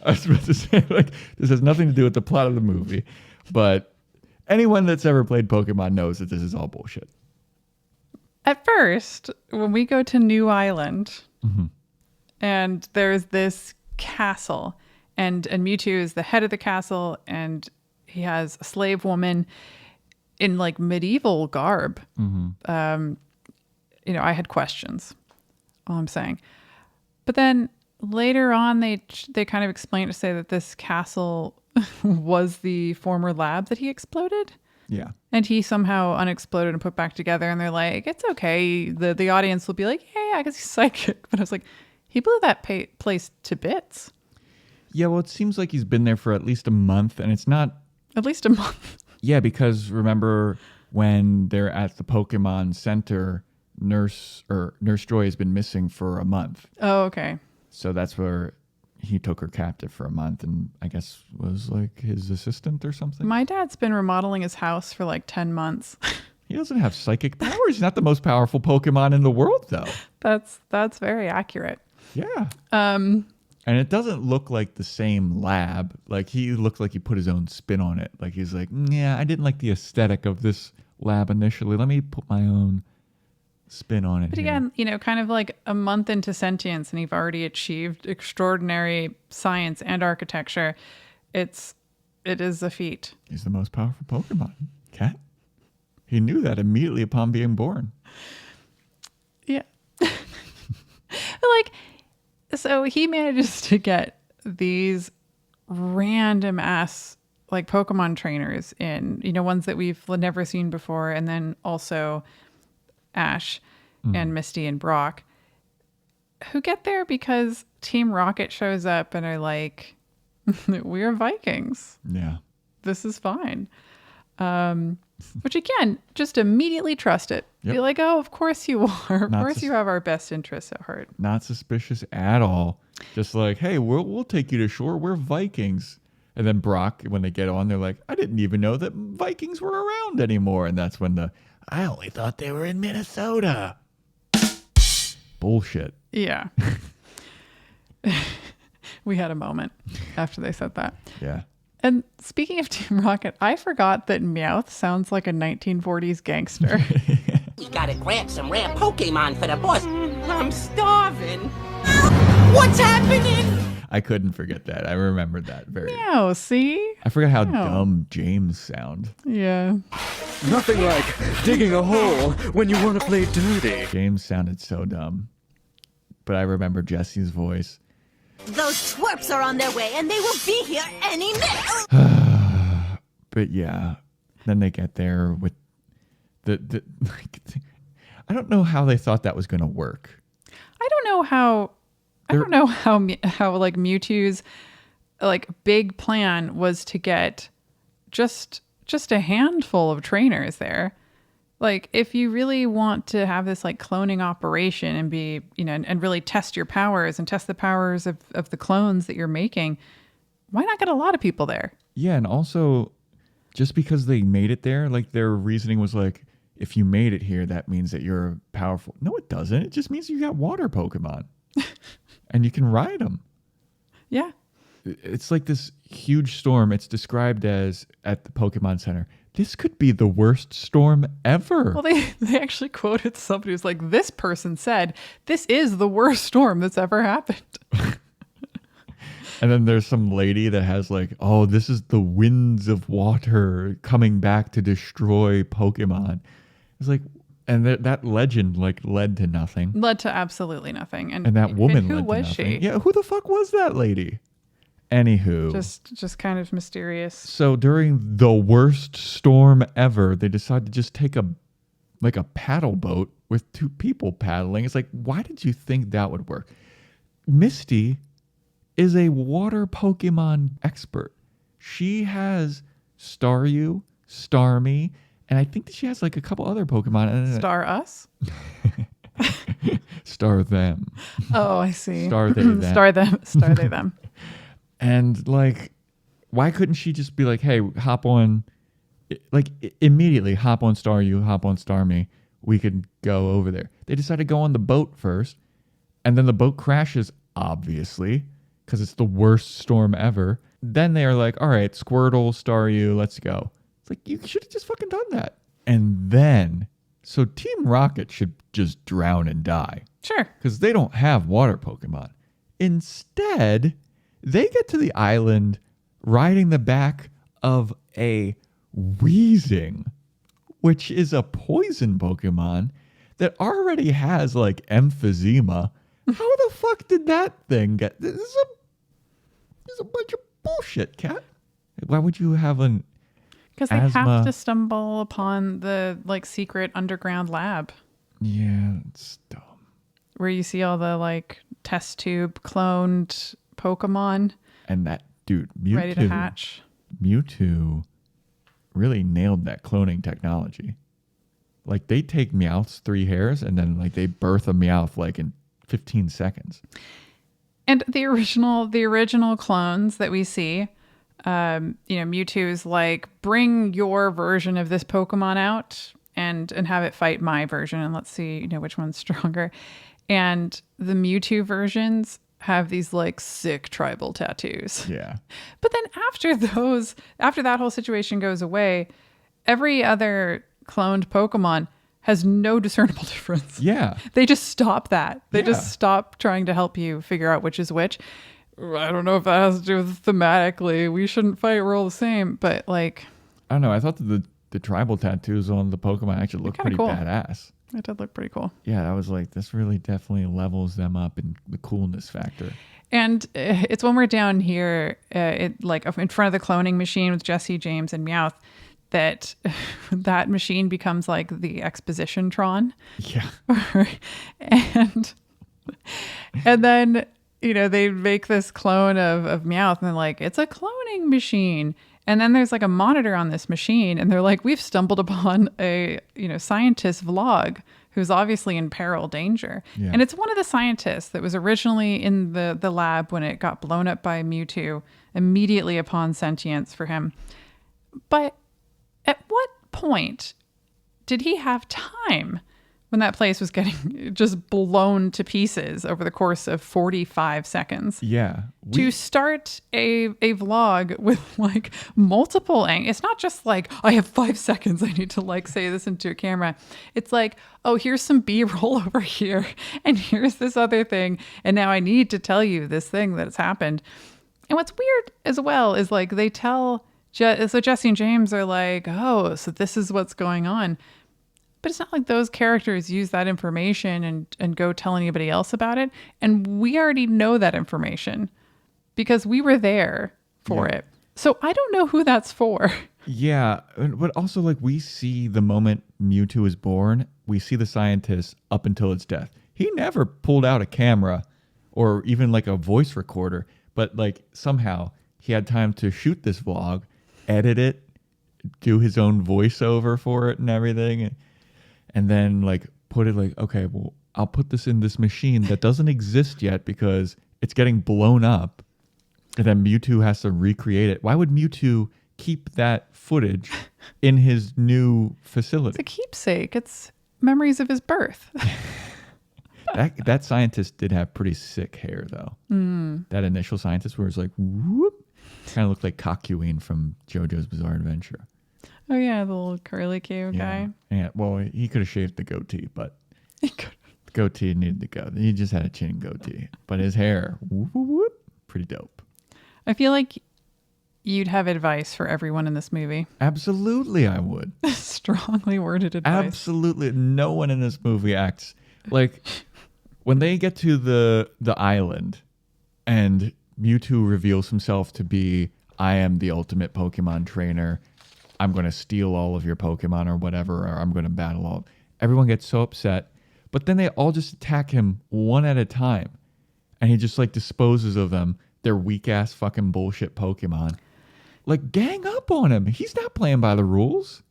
I was about to say, like, this has nothing to do with the plot of the movie, but anyone that's ever played Pokemon knows that this is all bullshit. At first, when we go to New Island, and there's this castle, and Mewtwo is the head of the castle, and he has a slave woman in like medieval garb. You know, I had questions, all I'm saying. But then later on, they kind of explain to say that this castle was the former lab that he exploded. Yeah. And he somehow unexploded and put back together. And they're like, it's okay. The audience will be like, yeah, I guess he's psychic. But I was like, he blew that place to bits. Yeah, well, it seems like he's been there for at least a month, and it's not... At least a month. Yeah, because remember when they're at the Pokemon Center, Nurse Joy has been missing for a month. Oh, okay. So that's where he took her captive for a month and I guess was like his assistant or something. My dad's been remodeling his house for like 10 months. He doesn't have psychic powers. He's not the most powerful Pokemon in the world, though. That's very accurate. Yeah. And it doesn't look like the same lab. Like he looked like he put his own spin on it. Like he's like, yeah, I didn't like the aesthetic of this lab initially. Let me put my own spin on it. But here. again, you know, kind of like a month into sentience and you've already achieved extraordinary science and architecture. It is a feat. He's the most powerful Pokemon. Cat. He knew that immediately upon being born. Yeah. Like, so he manages to get these random ass like Pokemon trainers in, you know, ones that we've never seen before. And then also Ash and Misty and Brock, who get there because Team Rocket shows up and are like, we're Vikings. Yeah. This is fine. Which again, just immediately trust it. Yep. Be like, oh, of course you are. Of Not course sus- you have our best interests at heart. Not suspicious at all. Just like, hey, we'll take you to shore. We're Vikings. And then Brock, when they get on, they're like, I didn't even know that Vikings were around anymore. And that's when I only thought they were in Minnesota. Bullshit. Yeah. We had a moment after they said that. Yeah. And speaking of Team Rocket, I forgot that Meowth sounds like a 1940s gangster. We gotta grab some rare Pokemon for the boss. I'm starving. What's happening? I couldn't forget that. I remembered that very. Meow, see? I forgot how Meow. dumb James sound. Yeah. Nothing like digging a hole when you want to play dirty. James sounded so dumb. But I remember Jesse's voice. Those twerps are on their way, and they will be here any minute. But yeah, then they get there with the I don't know how they thought that was going to work. I don't know how like Mewtwo's like big plan was to get just a handful of trainers there. Like, if you really want to have this like cloning operation and be, you know, and really test your powers and test the powers of the clones that you're making, why not get a lot of people there? Yeah, and also just because they made it there, like their reasoning was like, if you made it here, that means that you're powerful. No, it doesn't. It just means you got water Pokemon and you can ride them. Yeah. It's like this huge storm. It's described as at the Pokemon Center. This could be the worst storm ever. Well, they actually quoted somebody who's like, this person said, this is the worst storm that's ever happened. And then there's some lady that has like, oh, this is the winds of water coming back to destroy Pokemon. It's like, and that legend like led to nothing. Led to absolutely nothing. And And that woman who led was to nothing. she? Yeah, who the fuck was that lady? Anywho. Just kind of mysterious. So during the worst storm ever, they decide to just take a paddle boat with two people paddling. It's like, why did you think that would work? Misty is a water Pokemon expert. She has Staryu, Starmie, and I think that she has like a couple other Pokemon. And Star us? Star them. Oh, I see. Star they them. Star them. Star they them. And like, why couldn't she just be like, hey, hop on, like immediately hop on Staryu, hop on Starmie. We could go over there. They decided to go on the boat first. And then the boat crashes, obviously, because it's the worst storm ever. Then they are like, all right, Squirtle, Staryu, let's go. It's like, you should have just fucking done that. And then, so Team Rocket should just drown and die. Sure. Because they don't have water Pokemon. Instead, they get to the island riding the back of a Weezing, which is a poison Pokemon that already has like emphysema. How the fuck did that thing get? This is a bunch of bullshit, Cat. Why would you have an Because they asthma? have to stumble upon the like secret underground lab Yeah, it's dumb. where you see all the like test tube cloned Pokemon And that dude, ready to hatch. Mewtwo really nailed that cloning technology. Like they take Meowth's 3 hairs and then like they birth a Meowth like in 15 seconds. And the original clones that we see, Mewtwo's like, bring your version of this Pokemon out and have it fight my version, and let's see, which one's stronger. And the Mewtwo versions have these like sick tribal tattoos. Yeah. But then after that whole situation goes away, every other cloned Pokemon has no discernible difference. Yeah. They just stop that. They Yeah. just stop trying to help you figure out which is which. I don't know if that has to do with thematically. We shouldn't fight. We're all the same. But like, I don't know. I thought that the tribal tattoos on the Pokemon actually looked pretty cool. badass. it did look pretty cool. Yeah, I was like, this really definitely levels them up in the coolness factor. And it's when we're down here, like in front of the cloning machine with Jesse, James, and Meowth, that machine becomes like the exposition Tron. Yeah. and then they make this clone of Meowth, and they're like, it's a cloning machine. And then there's like a monitor on this machine, and they're like, we've stumbled upon a scientist vlog who's obviously in peril, danger. Yeah. And it's one of the scientists that was originally in the lab when it got blown up by Mewtwo immediately upon sentience for him. But at what point did he have time when that place was getting just blown to pieces over the course of 45 seconds? Yeah. To start a vlog with like multiple angles. It's not just like, I have 5 seconds, I need to like say this into a camera. It's like, oh, here's some B-roll over here, and here's this other thing, and now I need to tell you this thing that has happened. And what's weird as well is like they tell, so Jesse and James are like, oh, so this is what's going on. But it's not like those characters use that information and go tell anybody else about it. And we already know that information because we were there for it. So I don't know who that's for. Yeah. But also, like, we see the moment Mewtwo is born, we see the scientist up until its death. He never pulled out a camera or even like a voice recorder, but like somehow he had time to shoot this vlog, edit it, do his own voiceover for it and everything. And then like put it like, okay, well, I'll put this in this machine that doesn't exist yet because it's getting blown up. And then Mewtwo has to recreate it. Why would Mewtwo keep that footage in his new facility? It's a keepsake. It's memories of his birth. That scientist did have pretty sick hair, though. That initial scientist where it's like, whoop, kind of looked like Cockeween from JoJo's Bizarre Adventure. Oh, yeah, the little curly Q guy. Yeah, well, he could have shaved the goatee, but He could. the goatee needed to go. He just had a chin goatee. But his hair, whoop, whoop, whoop, pretty dope. I feel like you'd have advice for everyone in this movie. Absolutely, I would. Strongly worded advice. Absolutely. No one in this movie acts like when they get to the island and Mewtwo reveals himself to be, I am the ultimate Pokemon trainer. I'm going to steal all of your Pokemon or whatever, or I'm going to battle all. Everyone gets so upset, but then they all just attack him one at a time. And he just like disposes of them. Their weak ass fucking bullshit Pokemon. Like, gang up on him. He's not playing by the rules.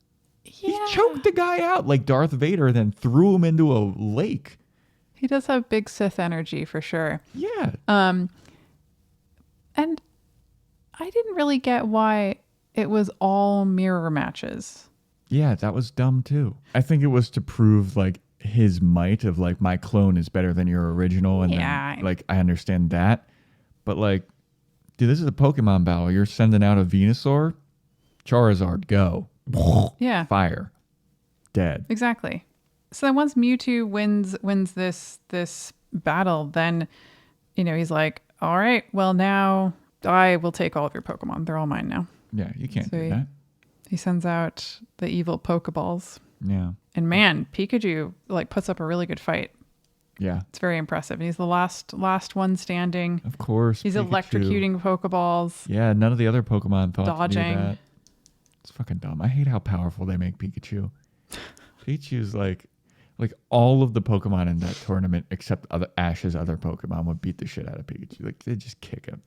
He choked the guy out like Darth Vader, then threw him into a lake. He does have big Sith energy for sure. Yeah. And I didn't really get why it was all mirror matches. Yeah, that was dumb too. I think it was to prove like his might of like, my clone is better than your original. And then, like, I understand that. But like, dude, this is a Pokemon battle. You're sending out a Venusaur, Charizard, go. Yeah. Fire. Dead. Exactly. So then once Mewtwo wins this battle, then, he's like, all right, well, now I will take all of your Pokemon. They're all mine now. Yeah, you can't do Sweet. that. He sends out the evil Pokeballs. Yeah. And man, Pikachu like puts up a really good fight. Yeah. It's very impressive. And he's the last one standing. Of course. He's Pikachu. electrocuting Pokeballs. Yeah, none of the other Pokemon thought Dodging. to do that. It's fucking dumb. I hate how powerful they make Pikachu. Pikachu's like all of the Pokemon in that tournament except Ash's other Pokemon would beat the shit out of Pikachu. Like, they just kick him.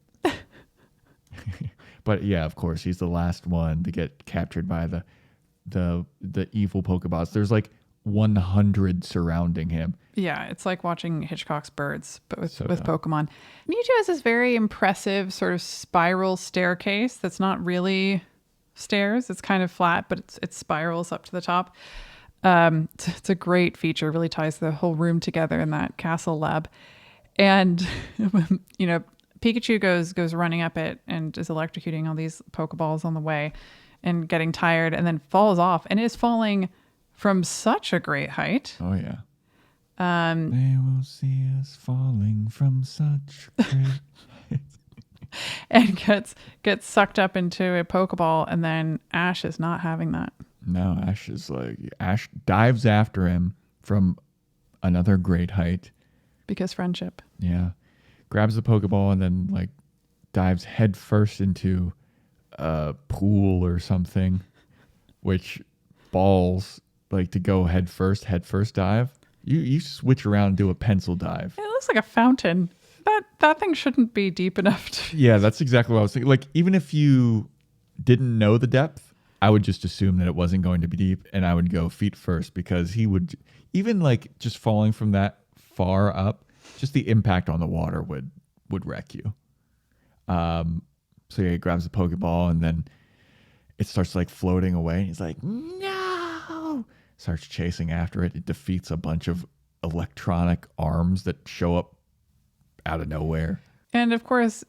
But yeah, of course, he's the last one to get captured by the evil Pokeballs. There's like 100 surrounding him. Yeah, it's like watching Hitchcock's Birds, but with So Pokemon. Mewtwo has this very impressive sort of spiral staircase that's not really stairs. It's kind of flat, but it spirals up to the top. It's a great feature. Really ties the whole room together in that castle lab. And you know, Pikachu goes running up it and is electrocuting all these Pokeballs on the way, and getting tired, and then falls off, and is falling from such a great height. Oh yeah. They will see us falling from such great And gets sucked up into a Pokeball, and then Ash is not having that. No, Ash dives after him from another great height. Because friendship. Yeah. Grabs the Pokeball and then like dives head first into a pool or something, which balls like to go head first dive. You switch around and do a pencil dive. It looks like a fountain. That thing shouldn't be deep enough to... Yeah, that's exactly what I was thinking. Like, even if you didn't know the depth, I would just assume that it wasn't going to be deep, and I would go feet first, because he would, even like just falling from that far up, just the impact on the water would wreck you. So yeah, he grabs the Pokeball, and then it starts like floating away, and he's like, no! Starts chasing after it. It defeats a bunch of electronic arms that show up out of nowhere. And of course,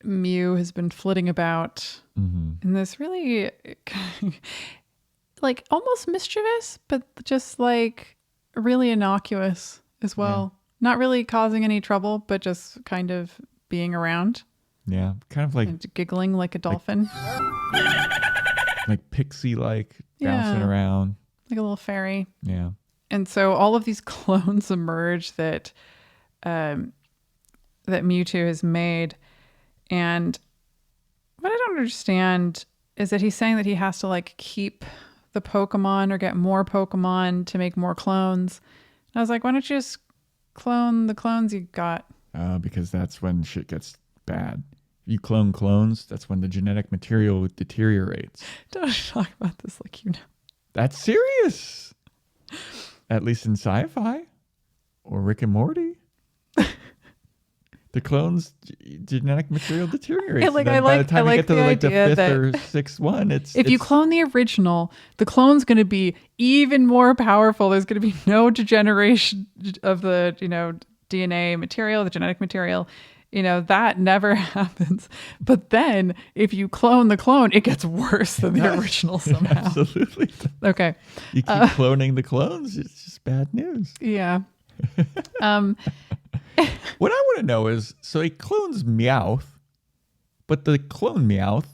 Mew has been flitting about in this really like almost mischievous, but just like really innocuous as well. Yeah. Not really causing any trouble, but just kind of being around. Yeah, kind of like and giggling like a dolphin. Like pixie-like, bouncing around. Like a little fairy. Yeah. And so all of these clones emerge that Mewtwo has made. And what I don't understand is that he's saying that he has to like keep the Pokemon or get more Pokemon to make more clones. And I was like, why don't you just clone the clones you got? Because that's when shit gets bad. You clone clones, that's when the genetic material deteriorates. Don't talk about this like you know. That's serious. At least in sci-fi or Rick and Morty. The clones' genetic material deteriorates. By the time you get to the like the idea fifth or sixth one, if you clone the original, the clone's going to be even more powerful. There's going to be no degeneration of the DNA material, the genetic material. That never happens. But then if you clone the clone, it gets worse than the original somehow. Absolutely. Okay. You keep cloning the clones, it's just bad news. Yeah. What I want to know is, so he clones Meowth, but the clone Meowth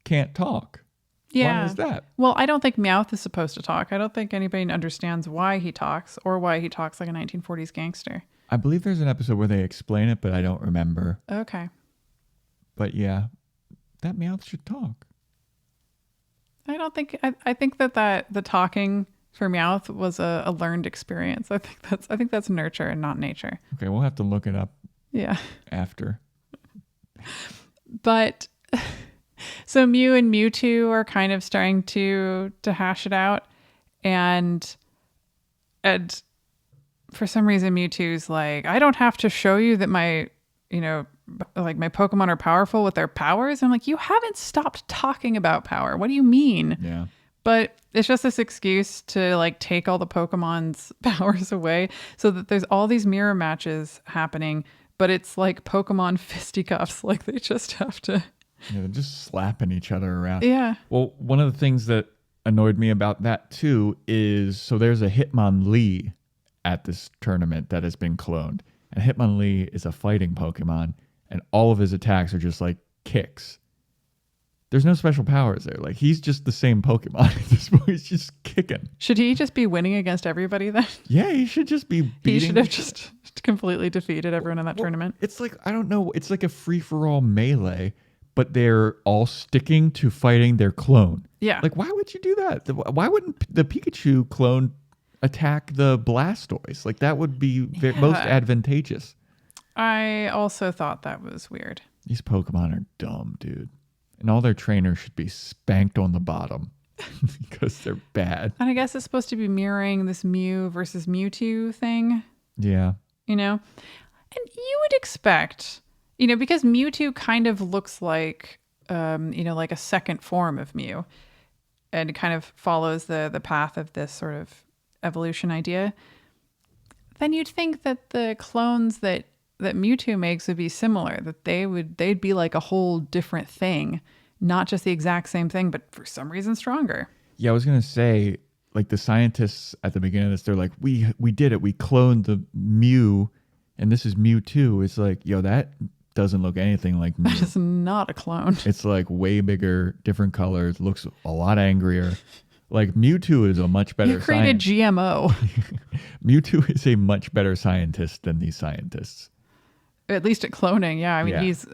can't talk. Yeah. Why is that? Well, I don't think Meowth is supposed to talk. I don't think anybody understands why he talks or why he talks like a 1940s gangster. I believe there's an episode where they explain it, but I don't remember. Okay. But yeah, that Meowth should talk. I don't think, I think that the talking for Meowth was a learned experience. I think that's nurture and not nature. Okay, we'll have to look it up. Yeah. After. But so Mew and Mewtwo are kind of starting to hash it out, and for some reason Mewtwo's like, I don't have to show you that my my Pokemon are powerful with their powers. And I'm like, you haven't stopped talking about power. What do you mean? Yeah. But it's just this excuse to like take all the Pokemon's powers away, so that there's all these mirror matches happening, but it's like Pokemon fisticuffs. Like they just have to. Yeah, they're just slapping each other around. Yeah. Well, one of the things that annoyed me about that too is, so there's a Hitmonlee at this tournament that has been cloned. And Hitmonlee is a fighting Pokemon, and all of his attacks are just like kicks. There's no special powers there. Like, he's just the same Pokemon at this point. He's just kicking. Should he just be winning against everybody then? Yeah, he should just be beating. He should have just completely defeated everyone in that tournament. It's like, I don't know, it's like a free-for-all melee, but they're all sticking to fighting their clone. Yeah. Like, why would you do that? Why wouldn't the Pikachu clone attack the Blastoise? Like, that would be most advantageous. I also thought that was weird. These Pokemon are dumb, dude. And all their trainers should be spanked on the bottom. because they're bad. And I guess it's supposed to be mirroring this Mew versus Mewtwo thing, Yeah. you know? And you would expect, because Mewtwo kind of looks like, like a second form of Mew. And it kind of follows the path of this sort of evolution idea. Then you'd think that the clones that Mewtwo makes would be similar, that they'd be like a whole different thing, not just the exact same thing, but for some reason stronger. Yeah, I was gonna say, like the scientists at the beginning of this, they're like, we did it. We cloned the Mew, and this is Mewtwo. It's like, yo, that doesn't look anything like Mew. It's not a clone. It's like way bigger, different colors, looks a lot angrier. Like Mewtwo is a much better You created GMO. Mewtwo is a much better scientist than these scientists. At least at cloning, yeah. I mean, he's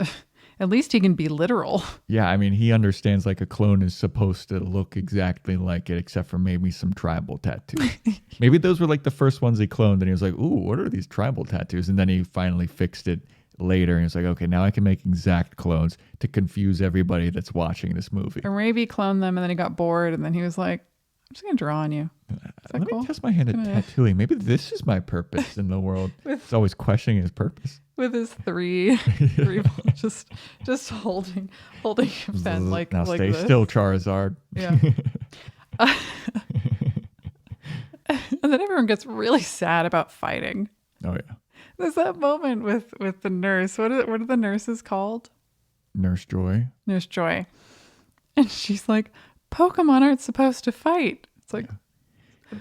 at least he can be literal. Yeah, I mean, he understands like a clone is supposed to look exactly like it, except for maybe some tribal tattoos. Maybe those were like the first ones he cloned, and he was like, "Ooh, what are these tribal tattoos?" And then he finally fixed it later, and he's like, "Okay, now I can make exact clones to confuse everybody that's watching this movie." Or maybe he cloned them, and then he got bored, and then he was like, "I'm just gonna draw on you." Let me test my hand at tattooing. Maybe this is my purpose in the world. It's always questioning his purpose. With his three just holding a pen like now like stay this. still, Charizard. Yeah. And then everyone gets really sad about fighting. Oh yeah, There's that moment with the nurse. What are the nurses called? Nurse Joy. Nurse Joy. And she's like, Pokemon aren't supposed to fight. It's like,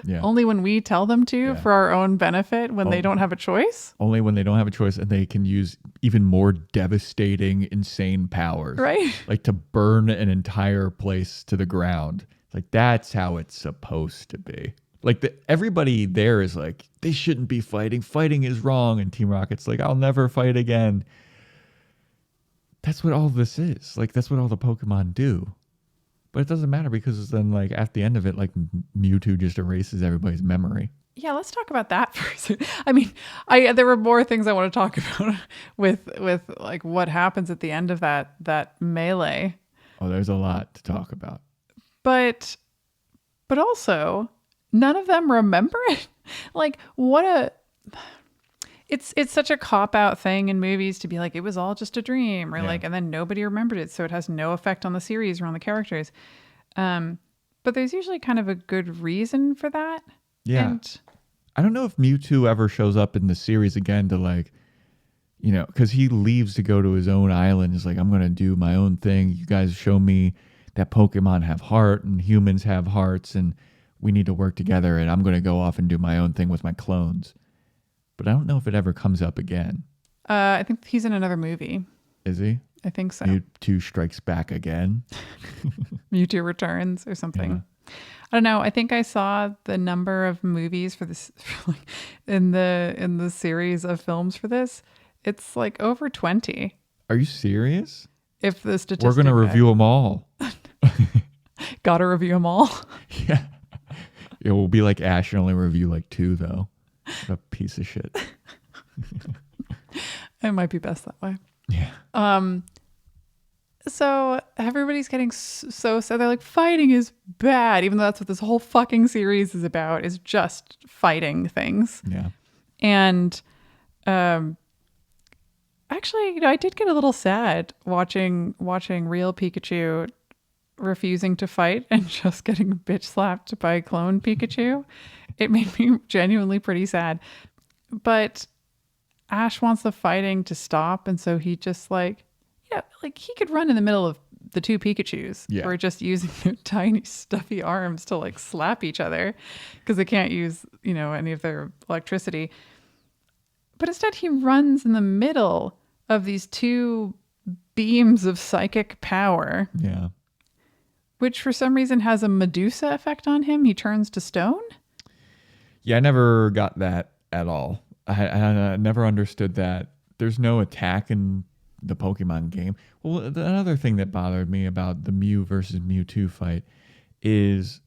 Yeah. only when we tell them to for our own benefit, when they don't have a choice. Only when they don't have a choice, and they can use even more devastating, insane powers. Right. Like to burn an entire place to the ground. Like that's how it's supposed to be. Like everybody there is like, they shouldn't be fighting. Fighting is wrong. And Team Rocket's like, I'll never fight again. That's what all this is. Like that's what all the Pokemon do. But it doesn't matter because then, like, at the end of it, like, Mewtwo just erases everybody's memory. Yeah, let's talk about that first. I mean, there were more things I want to talk about with like what happens at the end of that melee. Oh, there's a lot to talk about. But also, none of them remember it. Like, it's such a cop-out thing in movies to be like, it was all just a dream, or like, and then nobody remembered it, so it has no effect on the series or on the characters. But there's usually kind of a good reason for that. Yeah. And I don't know if Mewtwo ever shows up in the series again to like, because he leaves to go to his own island. He's like, I'm going to do my own thing. You guys show me that Pokemon have heart and humans have hearts and we need to work together, and I'm going to go off and do my own thing with my clones. But I don't know if it ever comes up again. I think he's in another movie. Is he? I think so. Mewtwo Strikes Back again. Mewtwo Returns or something. Yeah. I don't know. I think I saw the number of movies for this in the series of films for this. It's like over 20. Are you serious? If the statistic, we're going to review them all. Gotta review them all. Yeah. It will be like Ash and only review like 2 though. What a piece of shit. It might be best that way. Yeah. So everybody's getting so sad. They're like, fighting is bad, even though that's what this whole fucking series is about, is just fighting things. Yeah. And actually, I did get a little sad watching real Pikachu refusing to fight and just getting bitch slapped by clone Pikachu. It made me genuinely pretty sad. But Ash wants the fighting to stop, and so he just like he could run in the middle of the 2 Pikachus who are just using their tiny stuffy arms to like slap each other because they can't use, any of their electricity. But instead he runs in the middle of these 2 beams of psychic power. Yeah. Which for some reason has a Medusa effect on him. He turns to stone. Yeah, I never got that at all. I never understood that. There's no attack in the Pokemon game. Well, another thing that bothered me about the Mew versus Mewtwo fight is,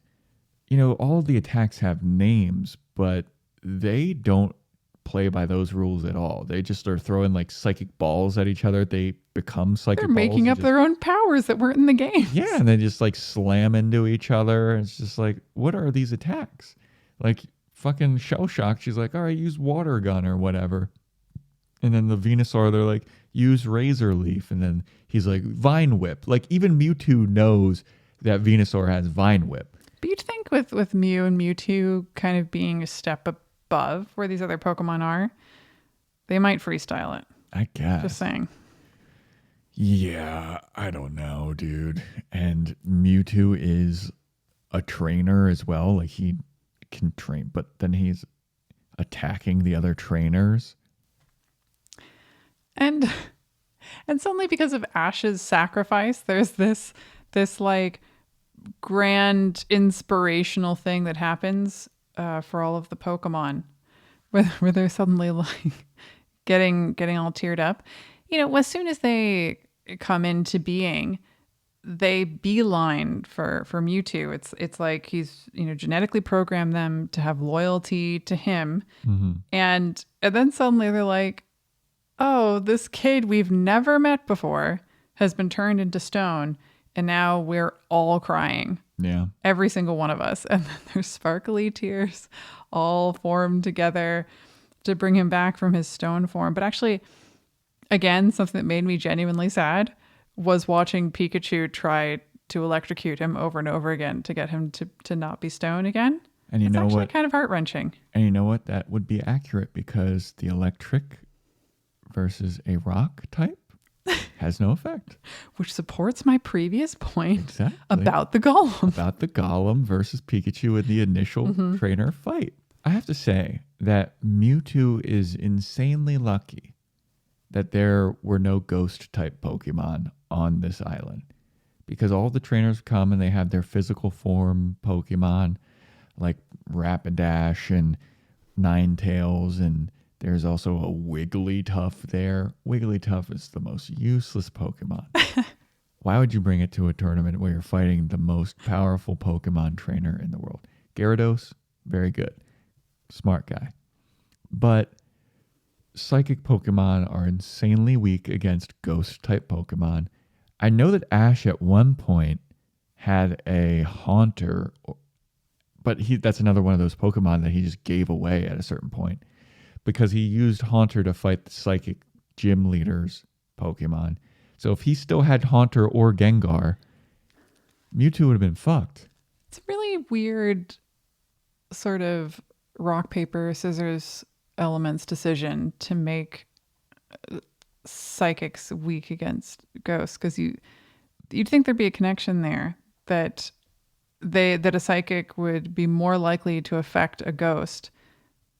all the attacks have names, but they don't play by those rules at all. They just are throwing like psychic balls at each other. They become psychic They're balls. making and up just- their own powers that weren't in the game. Yeah, and they just like slam into each other. It's just like, what are these attacks? Like fucking Shell Shock, she's like, all right, use water gun or whatever. And then the Venusaur, they're like, use Razor Leaf. And then he's like, Vine Whip. Like even Mewtwo knows that Venusaur has Vine Whip. But you'd think with Mew and Mewtwo kind of being a step above where these other Pokemon are, they might freestyle it. I guess. Just saying. Yeah, I don't know, dude. And Mewtwo is a trainer as well. Like he can train, but then he's attacking the other trainers. And suddenly because of Ash's sacrifice, there's this like grand inspirational thing that happens for all of the Pokemon where they're suddenly like getting all teared up. You know, as soon as they come into being, they beeline for Mewtwo. It's like he's, you know, genetically programmed them to have loyalty to him. And then suddenly they're like, oh, this kid we've never met before has been turned into stone, and now we're all crying. Yeah. Every single one of us. And then there's sparkly tears all formed together to bring him back from his stone form. But actually, again, something that made me genuinely sad was watching Pikachu try to electrocute him over and over again to get him to not be stone again. And you It's know actually what? kind of heart-wrenching. And you know what? That would be accurate because the electric versus a rock type has no effect. Which supports my previous point Exactly. about the golem. About the Golem versus Pikachu in the initial trainer fight. I have to say that Mewtwo is insanely lucky that there were no ghost type Pokemon on this island. Because all the trainers come and they have their physical form Pokemon like Rapidash and Ninetales, and there's also a Wigglytuff there. Wigglytuff is the most useless Pokemon. Why would you bring it to a tournament where you're fighting the most powerful Pokemon trainer in the world? Gyarados, very good. Smart guy. But psychic Pokemon are insanely weak against ghost type Pokemon. I know that Ash at one point had a Haunter, but that's another one of those Pokemon that he just gave away at a certain point because he used Haunter to fight the psychic gym leader's Pokemon. So if he still had Haunter or Gengar, Mewtwo would have been fucked. It's a really weird sort of rock, paper, scissors elements decision to make psychics weak against ghosts, because you'd think there'd be a connection there that a psychic would be more likely to affect a ghost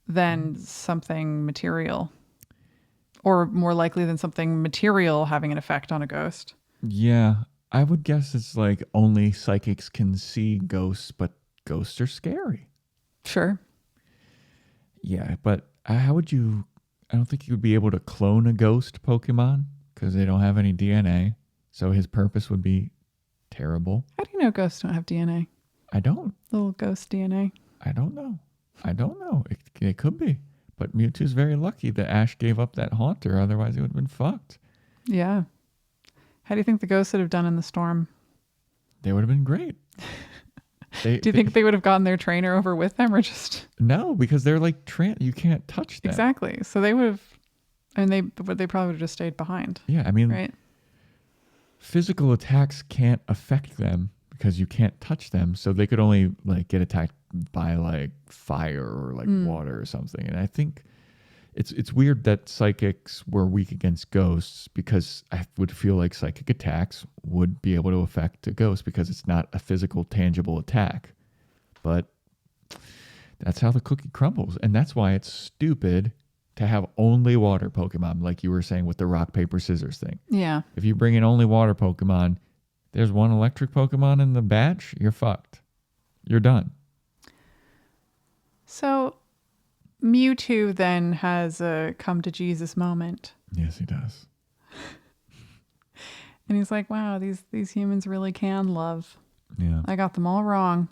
than something material, or more likely than something material having an effect on a ghost. Yeah, I would guess it's like only psychics can see ghosts, but ghosts are scary. Sure. Yeah, but how would you... I don't think you would be able to clone a ghost Pokemon because they don't have any DNA. So his purpose would be terrible. How do you know ghosts don't have DNA? I don't. Little ghost DNA. I don't know. It could be. But Mewtwo's very lucky that Ash gave up that Haunter. Otherwise, he would have been fucked. Yeah. How do you think the ghosts would have done in the storm? They would have been great. Do you think they would have gotten their trainer over with them, or just... No, because they're like you can't touch them. Exactly. So they would have... And they probably would have just stayed behind. Yeah, I mean, Right? physical attacks can't affect them because you can't touch them. So they could only like get attacked by like fire or like water or something. And I think it's weird that psychics were weak against ghosts, because I would feel like psychic attacks would be able to affect a ghost because it's not a physical, tangible attack. But that's how the cookie crumbles. And that's why it's stupid to have only water Pokemon, like you were saying with the rock, paper, scissors thing. Yeah. If you bring in only water Pokemon, there's one electric Pokemon in the batch, you're fucked. You're done. So Mewtwo then has a come to Jesus moment. Yes, he does. And he's like, wow, these humans really can love. Yeah. I got them all wrong.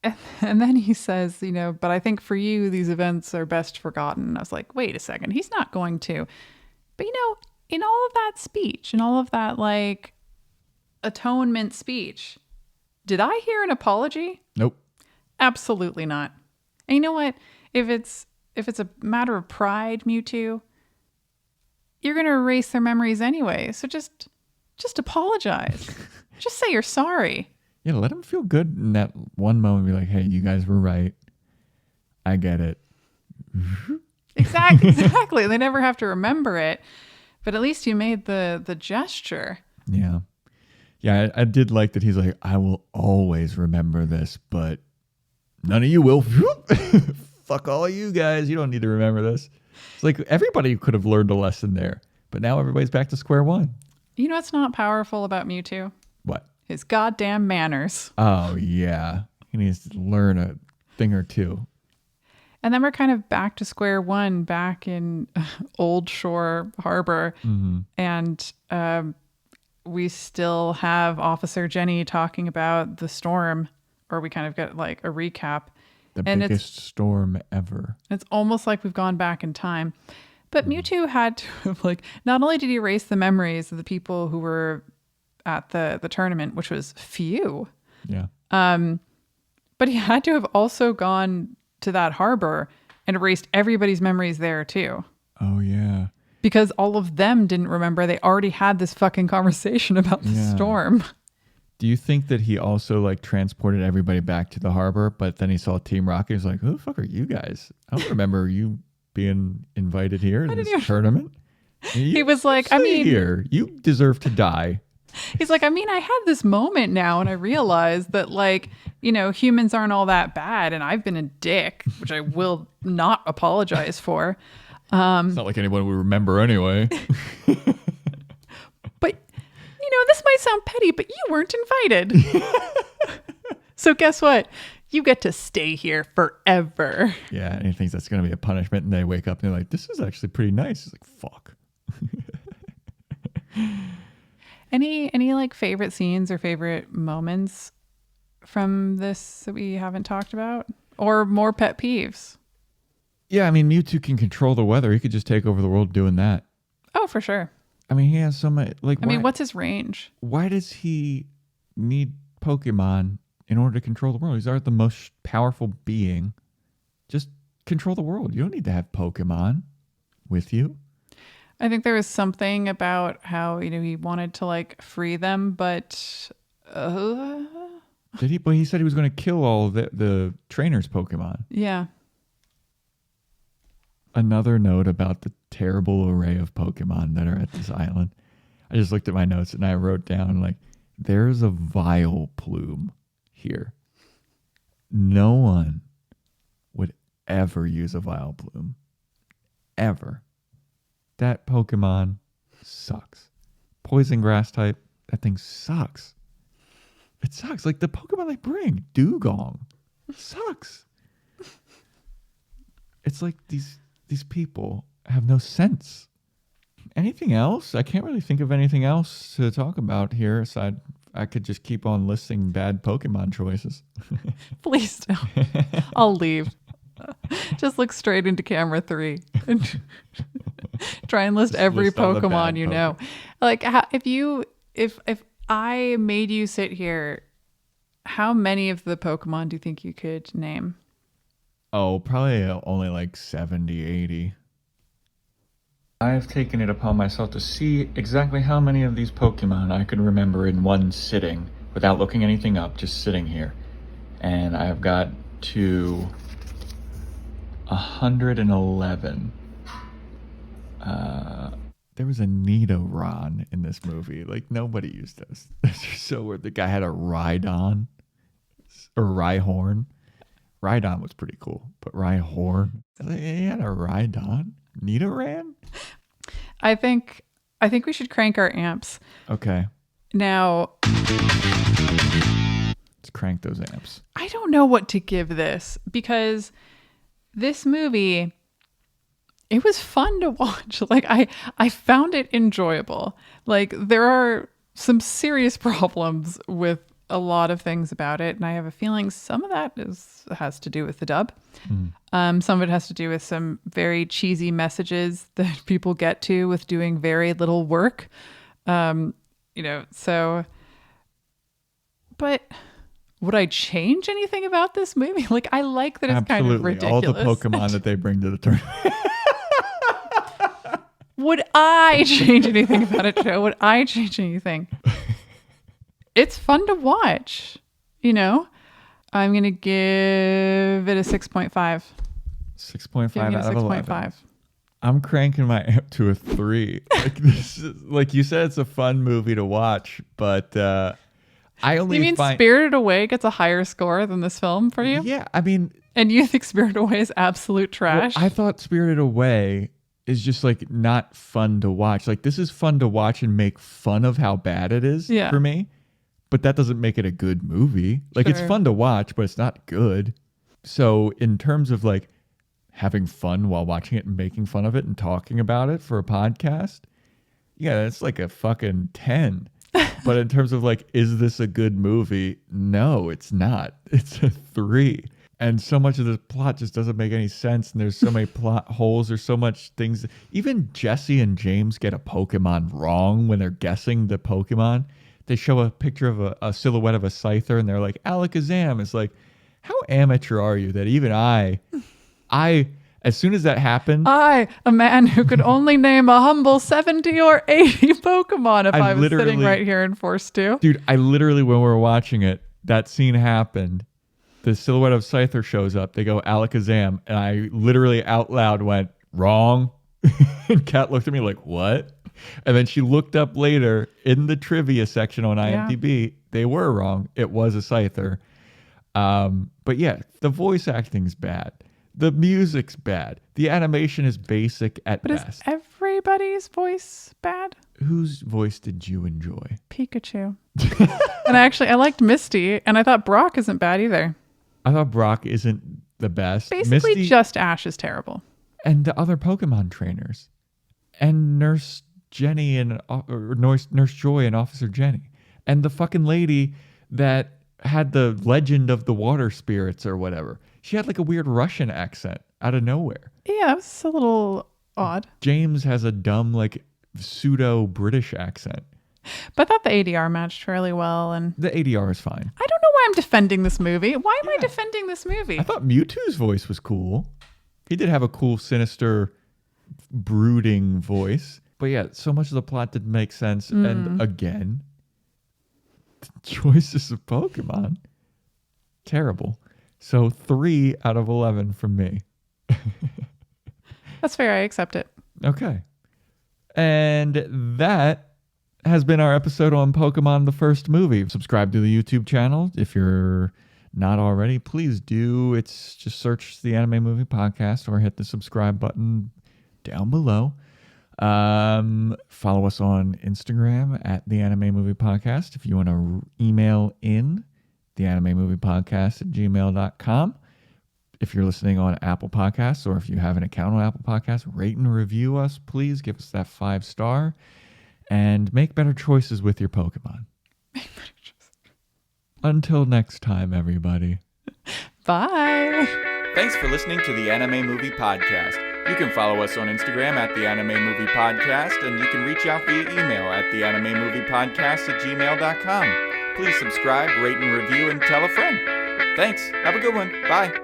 And then he says, but I think for you, these events are best forgotten. I was like, wait a second, he's not going to. But in all of that speech, in all of that like atonement speech, did I hear an apology? Nope. Absolutely not. And you know what? If it's a matter of pride, Mewtwo, you're gonna erase their memories anyway. So just apologize. Just say you're sorry. Yeah, let him feel good in that one moment. Be like, hey, you guys were right. I get it. Exactly. They never have to remember it, but at least you made the gesture. Yeah. Yeah, I did like that he's like, I will always remember this, but none of you will. Fuck all you guys. You don't need to remember this. It's like everybody could have learned a lesson there, but now everybody's back to square one. You know what's not powerful about Mewtwo? What? His goddamn manners. Oh, yeah. He needs to learn a thing or two. And then we're kind of back to square one, back in Old Shore Harbor. Mm-hmm. And we still have Officer Jenny talking about the storm, or we kind of get like a recap. The and biggest storm ever. It's almost like we've gone back in time. But Mewtwo had to have, like, not only did he erase the memories of the people who were at the tournament, which was few, Yeah. but he had to have also gone to that harbor and erased everybody's memories there too. Oh, yeah. Because all of them didn't remember. They already had this fucking conversation about the storm. Do you think that he also like transported everybody back to the harbor, but then he saw Team Rocket? He's like, who the fuck are you guys? I don't remember you being invited here in this tournament. He was like, I mean, here, you deserve to die. He's like, I mean, I have this moment now and I realized that, like, humans aren't all that bad and I've been a dick, which I will not apologize for. It's not like anyone would remember anyway. But, this might sound petty, but you weren't invited. So guess what? You get to stay here forever. Yeah, and he thinks that's going to be a punishment, and they wake up and they're like, this is actually pretty nice. He's like, fuck. Any like favorite scenes or favorite moments from this that we haven't talked about, or more pet peeves? Yeah, I mean, Mewtwo can control the weather. He could just take over the world doing that. Oh, for sure. I mean, he has so much. Like, I mean, what's his range? Why does he need Pokemon in order to control the world? He's already the most powerful being. Just control the world. You don't need to have Pokemon with you. I think there was something about how, he wanted to like free them, but did he? But he said he was going to kill all the trainers' Pokemon. Yeah. Another note about the terrible array of Pokemon that are at this island. I just looked at my notes and I wrote down, like, there's a Vileplume here. No one would ever use a Vileplume. Ever. That Pokemon sucks. Poison grass type, that thing sucks. It sucks. Like the Pokemon they bring, Dugong, sucks. It's like these people have no sense. Anything else? I can't really think of anything else to talk about here aside. I could just keep on listing bad Pokemon choices. Please don't. I'll leave. Just look straight into camera 3 and try and list every list all the Pokemon bad you know. Like, if I made you sit here, how many of the Pokemon do you think you could name? Oh, probably only like 70, 80. I've taken it upon myself to see exactly how many of these Pokemon I could remember in one sitting without looking anything up, just sitting here. And I've got to 111. There was a Nidoran in this movie. Like, nobody used those. Those are so weird. The guy had a Rhydon or Rhyhorn. Rhydon was pretty cool, but Rhyhorn, he had a Rhydon? Nidoran? I think we should crank our amps. Okay. Now, let's crank those amps. I don't know what to give this because this movie, it was fun to watch. Like, I found it enjoyable. Like, there are some serious problems with a lot of things about it, and I have a feeling some of that has to do with the dub. Some of it has to do with some very cheesy messages that people get to with doing very little work. So, but would I change anything about this movie? Like, I like that it's kind of ridiculous. All the Pokemon that they bring to the tournament. Would I change anything about it, Joe? Would I change anything? It's fun to watch, I'm going to give it a 6.5. 6.5 out of 11. 6.5. I'm cranking my amp to a 3. Like this is, like you said, it's a fun movie to watch, but I only You mean Spirited Away gets a higher score than this film for you? Yeah, I mean, And you think Spirited Away is absolute trash? I thought Spirited Away is just like not fun to watch. Like this is fun to watch and make fun of how bad it is for me, but that doesn't make it a good movie. Like it's fun to watch, but it's not good. So in terms of like having fun while watching it and making fun of it and talking about it for a podcast, yeah, that's like a fucking 10. But in terms of like, is this a good movie? No, it's not. It's a 3. And so much of the plot just doesn't make any sense. And there's so many plot holes. There's so much things. Even Jesse and James get a Pokemon wrong when they're guessing the Pokemon. They show a picture of a silhouette of a Scyther and they're like, Alakazam. It's like, how amateur are you that even I, as soon as that happened. I, a man who could only name a humble 70 or 80 Pokemon if I was sitting right here and forced to. Dude, I literally, when we were watching it, that scene happened. The silhouette of Scyther shows up. They go, Alakazam. And I literally out loud went, wrong. And Kat looked at me like, what? And then she looked up later in the trivia section on IMDb. Yeah. They were wrong. It was a Scyther. But yeah, the voice acting's bad. The music's bad. The animation is basic at best. Is everybody's voice bad? Whose voice did you enjoy? Pikachu. And I liked Misty, and I thought Brock isn't bad either. I thought Brock isn't the best. Basically, Misty, just Ash is terrible. And the other Pokemon trainers. And Nurse Jenny and Nurse Joy and Officer Jenny. And the fucking lady that had the legend of the water spirits or whatever. She had like a weird Russian accent out of nowhere. Yeah, it was a little odd. James has a dumb, like, pseudo-British accent. But I thought the ADR matched fairly well. And the ADR is fine. I don't know why I'm defending this movie. Why am I defending this movie? I thought Mewtwo's voice was cool. He did have a cool, sinister, brooding voice. But yeah, so much of the plot didn't make sense. And again, the choices of Pokemon, terrible. So 3 out of 11 from me. That's fair. I accept it. Okay. And that has been our episode on Pokemon the First Movie. Subscribe to the YouTube channel if you're not already. Please do. It's just search the Anime Movie Podcast or hit the subscribe button down below. Follow us on Instagram at the Anime Movie Podcast. If you want to email in, the Anime Movie Podcast at gmail.com. If you're listening on Apple Podcasts or if you have an account on Apple Podcasts, rate and review us, please. Give us that 5-star and make better choices with your Pokemon. Until next time, everybody. Bye. Thanks for listening to the Anime Movie Podcast. You can follow us on Instagram at the Anime Movie Podcast, and you can reach out via email at theanimemoviepodcast@gmail.com. Please subscribe, rate, and review, and tell a friend. Thanks. Have a good one. Bye.